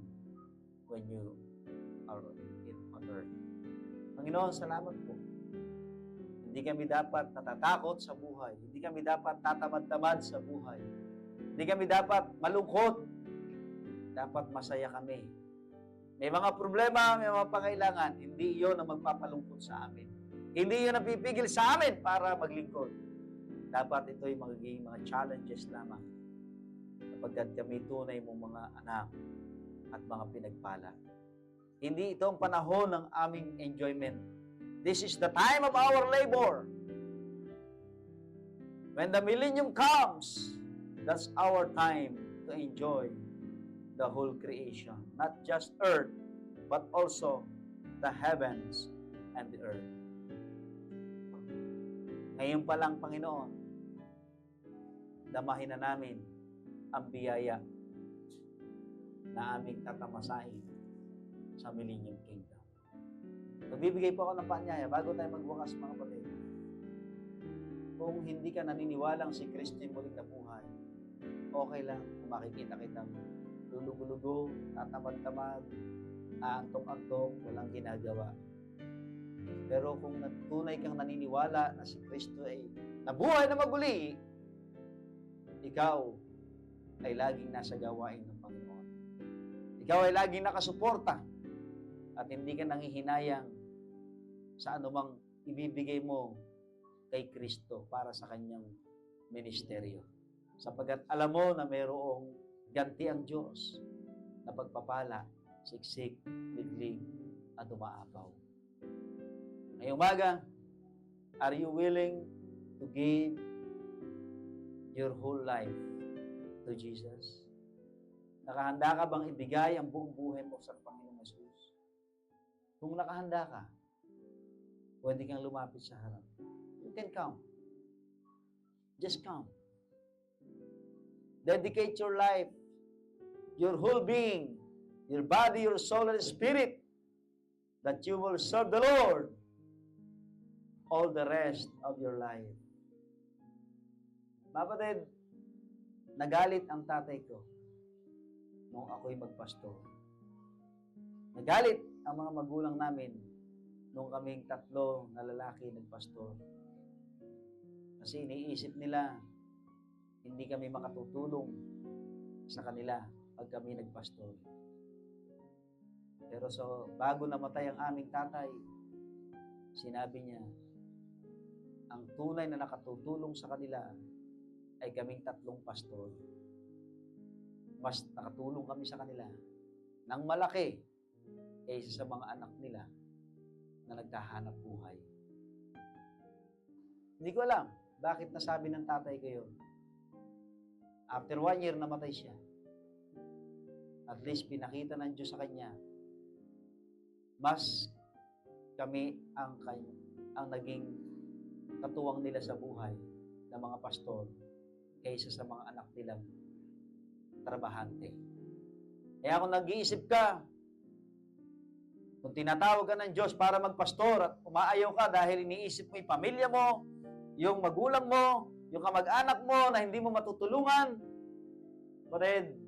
when you are on earth. Panginoon, salamat po. Hindi kami dapat natatakot sa buhay. Hindi kami dapat tatamad-tamad sa buhay. Hindi kami dapat malungkot. Dapat masaya kami. May mga problema, may mga pangailangan. Hindi iyon ang magpapalungkot sa amin. Hindi iyon ang pipigil sa amin para maglingkod. Dapat ito'y magiging mga challenges lamang kapagkat kami tunay mong mga anak at mga pinagpala. Hindi ito ang panahon ng aming enjoyment. This is the time of our labor. When the millennium comes, that's our time to enjoy the whole creation. Not just earth, but also the heavens and the earth. Ngayon pa lang, Panginoon, damahin na namin ang biyaya na aming tatamasahin sa Millennium Kingdom. Nagbibigay po ako ng paanyaya bago tayo magwakas, mga kapatid. Kung hindi ka naniniwalang si Kristo yung muling nabuhay, okay lang kung makikita kitang lulugo-lugo, tatamad-tamad, aantong-antong, walang ginagawa. Pero kung tunay kang naniniwala na si Kristo ay nabuhay na maguli, ikaw ay laging nasa gawain ng Panginoon. Ikaw ay laging nakasuporta at hindi ka nanghihinayang sa anumang ibibigay mo kay Kristo para sa kanyang ministeryo. Sapagkat alam mo na mayroong ganti ang Diyos na pagpapala, siksik, liglig, at umaapaw. Ngayong umaga, are you willing to give your whole life to Jesus? Nakahanda ka bang ibigay ang buong buhay mo sa Panginoong Hesus? Kung nakahanda ka, pwede kang lumapit sa harap. You can come. Just come. Dedicate your life, your whole being, your body, your soul, and spirit, that you will serve the Lord all the rest of your life. Kapatid, nagalit ang tatay ko nung ako'y magpastor. Nagalit ang mga magulang namin nung kaming 3 na lalaki nagpastor. Kasi iniisip nila, hindi kami makatutulong sa kanila pag kami nagpastor. Pero bago namatay ang aming tatay, sinabi niya, ang tunay na nakatutulong sa kanila ay kaming 3 pastor. Mas nakatulong kami sa kanila ng malaki kaysa sa mga anak nila na nagkahanap buhay. Hindi ko alam bakit nasabi ng tatay ko yun. After 1 year, namatay siya. At least pinakita ng Diyos sa kanya, mas kami ang naging katuwang nila sa buhay ng mga pastor kaysa sa mga anak nilang trabahante. Kaya kung nag-iisip ka, kung tinatawag ka ng Diyos para magpastor at umaayaw ka dahil iniisip mo yung pamilya mo, yung magulang mo, yung kamag-anak mo na hindi mo matutulungan, kapatid,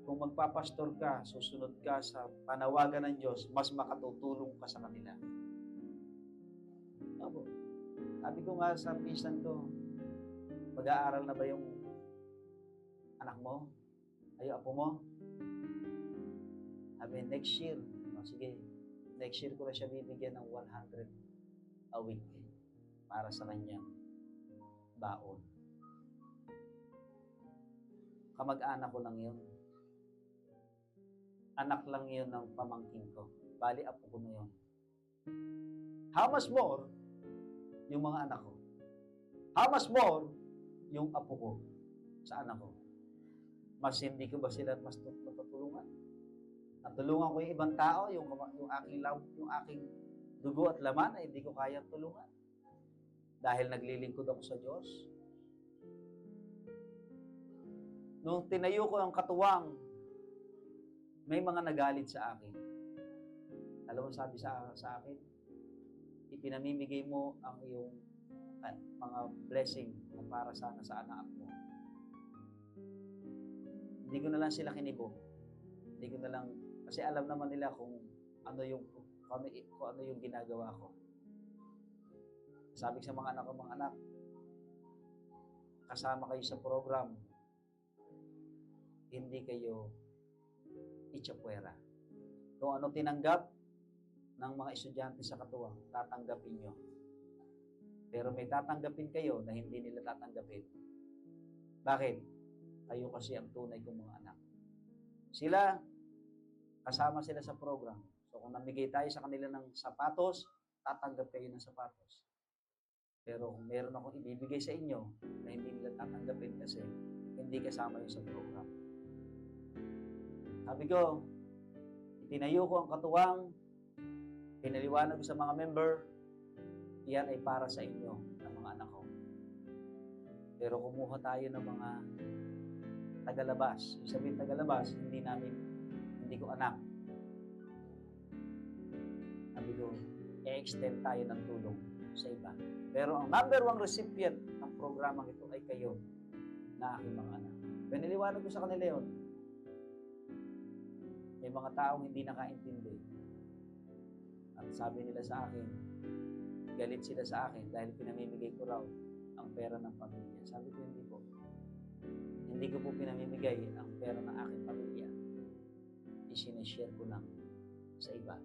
kung magpapastor ka, susunod ka sa panawagan ng Diyos, mas makatutulong ka sa kanila. Opo. Sabi ko nga sa pinsan ko, mag-aaral na ba yung anak mo? Ay, apo mo? Sabi, next year. Sige, next year ko na siya bibigyan ng 100 a week para sa kanyang baon. Kamag-anak ko lang yun. Anak lang yun ng pamangkin ko. Bali, apo ko na yun. How much more yung mga anak ko? How much more yung apo ko sa anak ko? Mas hindi ko ba sila mas matutulungan? Natulungan ko yung ibang tao, yung aking dugo at laman ay hindi ko kaya tulungan. Dahil naglilingkod ako sa Diyos. Nung tinayo ko ang katuwang, may mga nagalit sa akin. Alam mo sabi sa akin, ipinamimigay mo ang iyong mga blessing na para sana sa anak mo. Hindi ko na lang sila kinibo. Hindi ko na lang, kasi alam naman nila kung ano yung ginagawa ko. Sabi sa mga anak ko, mga anak, kasama kayo sa program, hindi kayo itsapuera. Kung ano tinanggap ng mga estudyante sa katuwang, tatanggapin nyo. Pero may tatanggapin kayo na hindi nila tatanggapin. Bakit? Kayo kasi ang tunay kong mga anak. Sila, kasama sila sa program. So kung namigay tayo sa kanila ng sapatos, tatanggap kayo ng sapatos. Pero kung meron akong ibibigay sa inyo na hindi nila tatanggapin kasi hindi kasama yun sa program. Sabi ko, itinayo ko ang katuwang, pinaliwanag ko sa mga member, iyan ay para sa inyo, ng mga anak ko. Pero kumuha tayo ng mga tagalabas. Yung sabihin tagalabas, hindi ko anak. Sabi ko, i-extend tayo ng tulong sa iba. Pero ang number 1 recipient ng programang ito ay kayo, na aking mga anak. Piniliwanag ko sa kanila yun. May mga taong hindi nakaintindi. Ang sabi nila sa akin, galit sila sa akin dahil pinamimigay ko raw ang pera ng pamilya. Sabi ko, hindi po. Hindi ko po pinamimigay ang pera ng aking pamilya. Isineshare ko lang sa iba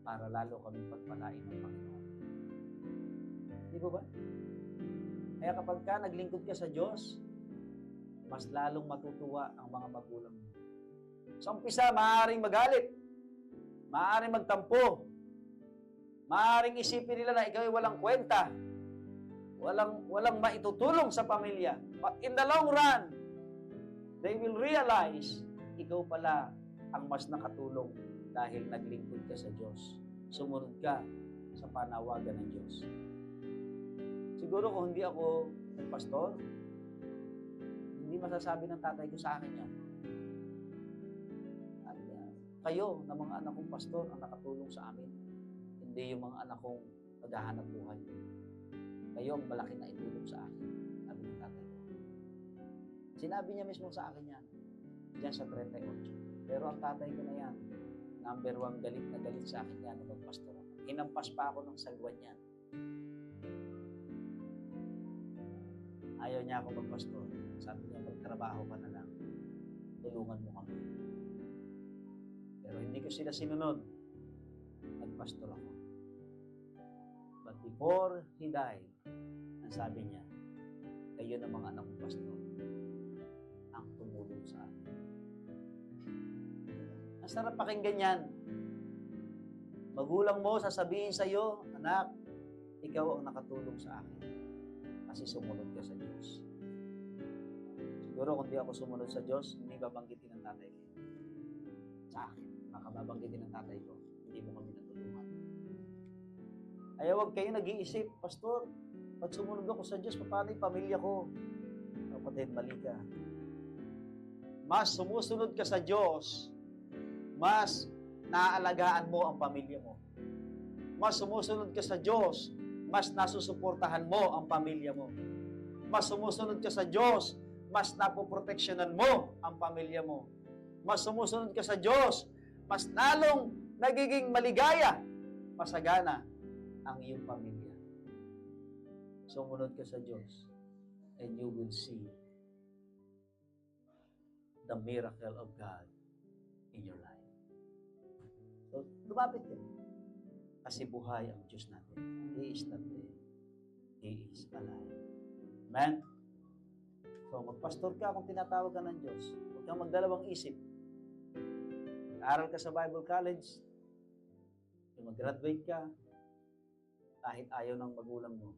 para lalo kami pagpalain ng Panginoon. Di ba ba? Kaya kapag ka naglingkod ka sa Diyos, mas lalong matutuwa ang mga magulang mo. Sa umpisa, maaaring magalit, maaaring magtampo, maaaring isipin nila na ikaw ay walang kwenta, walang maitutulong sa pamilya. But in the long run, they will realize, ikaw pala ang mas nakatulong dahil naglingkod ka sa Diyos. Sumunod ka sa panawagan ng Diyos. Siguro kung hindi ako pastor, hindi masasabi ng tatay ko sa akin yan. Kayo na mga anak kong pastor ang nakatulong sa amin. Hindi yung mga anak kong maghahanap buhay. Kayo ang malaki na itulong sa akin. Sabi ng tatay ko. Sinabi niya mismo sa akin yan. Diyan sa 38. Pero ang tatay ko na yan, number 1 galit na galit sa akin yan nung magpastor ako. Hinampas pa ako ng sagwan yan. Ayaw niya ako magpastor. Sabi niya, magtrabaho ka na lang. Tulungan mo kami. Pero hindi ko sila sinunod. Nagpastor ako. But before he died, ang sabi niya, kayo na mga anak ng pastor ang tumulong sa akin. Ang sarap pakinggan yan. Magulang mo sasabihin sa iyo, anak, ikaw ang nakatulong sa akin kasi sumunod ka sa Diyos. Siguro kung di ako sumunod sa Diyos, hindi babanggitin ng tatay ko. Sa akin. Baka babanggitin ng tatay ko, hindi mo kami natulungan. Ay, huwag kayo nag-iisip, Pastor, pag sumunod ako sa Diyos, paano yung pamilya ko? Kapatid, mali ka. Mas sumusunod ka sa Diyos, mas naaalagaan mo ang pamilya mo. Mas sumusunod ka sa Diyos, mas nasusuportahan mo ang pamilya mo. Mas sumusunod ka sa Diyos, mas napoproteksyonan mo ang pamilya mo. Mas sumusunod ka sa Diyos, mas lalong nagiging maligaya, masagana ang iyong pamilya. Sumunod ka sa Diyos and you will see the miracle of God in your life. So, lumapit ka. Kasi buhay ang Diyos natin. He is not dead. He is alive. Amen? So, magpastor ka kung tinatawag ka ng Diyos. Huwag kang magdalawang isip. Aral ka sa Bible College, kung mag-graduate ka, kahit ayaw ng magulang mo,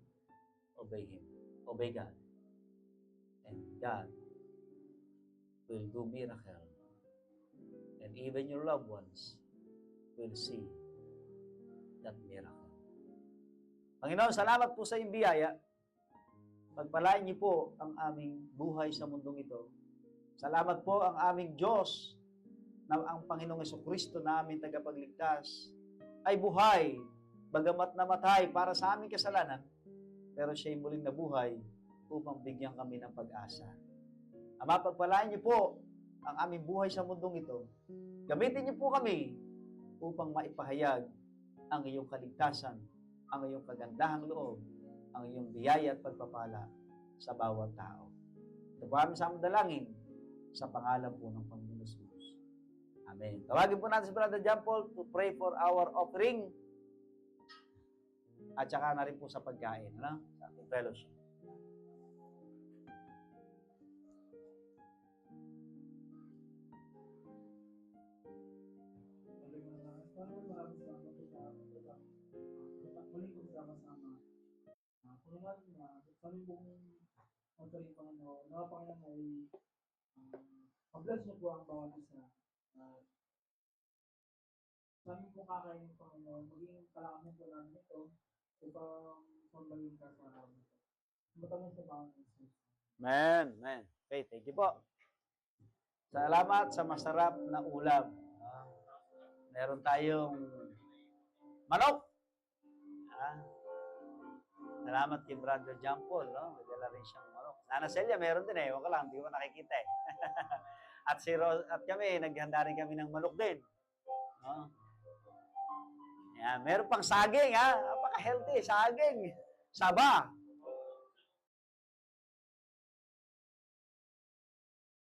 obey Him. Obey God. And God will do miracle. And even your loved ones will see that miracle. Panginoon, salamat po sa iyong biyaya. Pagpalain niyo po ang aming buhay sa mundong ito. Salamat po ang aming Diyos na ang Panginoong Jesucristo na aming tagapagligtas ay buhay, bagamat namatay para sa aming kasalanan, pero siya'y muling nabuhay upang bigyan kami ng pag-asa. Ama, pagpalain niyo po ang aming buhay sa mundong ito. Gamitin niyo po kami upang maipahayag ang iyong kaligtasan, ang iyong kagandahang loob, ang iyong biyaya at pagpapala sa bawat tao. Ito po aming samdalangin sa pangalan po ng Panginoon Jesus. Amen. Tawagin po natin si Brother John Paul to pray for our offering at saka na rin po sa pagkain, no? Sa ating fellowship. Maraming salamat po sa muling pagsama-sama. Kung naman kami pong magkaling Panginoon, mga Panginoon ay mag-bless niyo po ang bawat isa. Sa amin pong kakainin Panginoon, maging kalaman po namin ito upang magbaling ka sa araw nito. Matangin sa bawat isa. Amen. Amen. Okay, thank you po. Salamat sa masarap na ulam. Meron tayong manok. Salamat kay Brother John Paul, no? May dala rin siyang manok. Nana Celia, meron din eh. Ewan ko lang, hindi ko nakikita eh. At kami, naghanda rin kami ng manok din. No? Yan, meron pang saging, ha? Napaka-healthy, saging. Saba.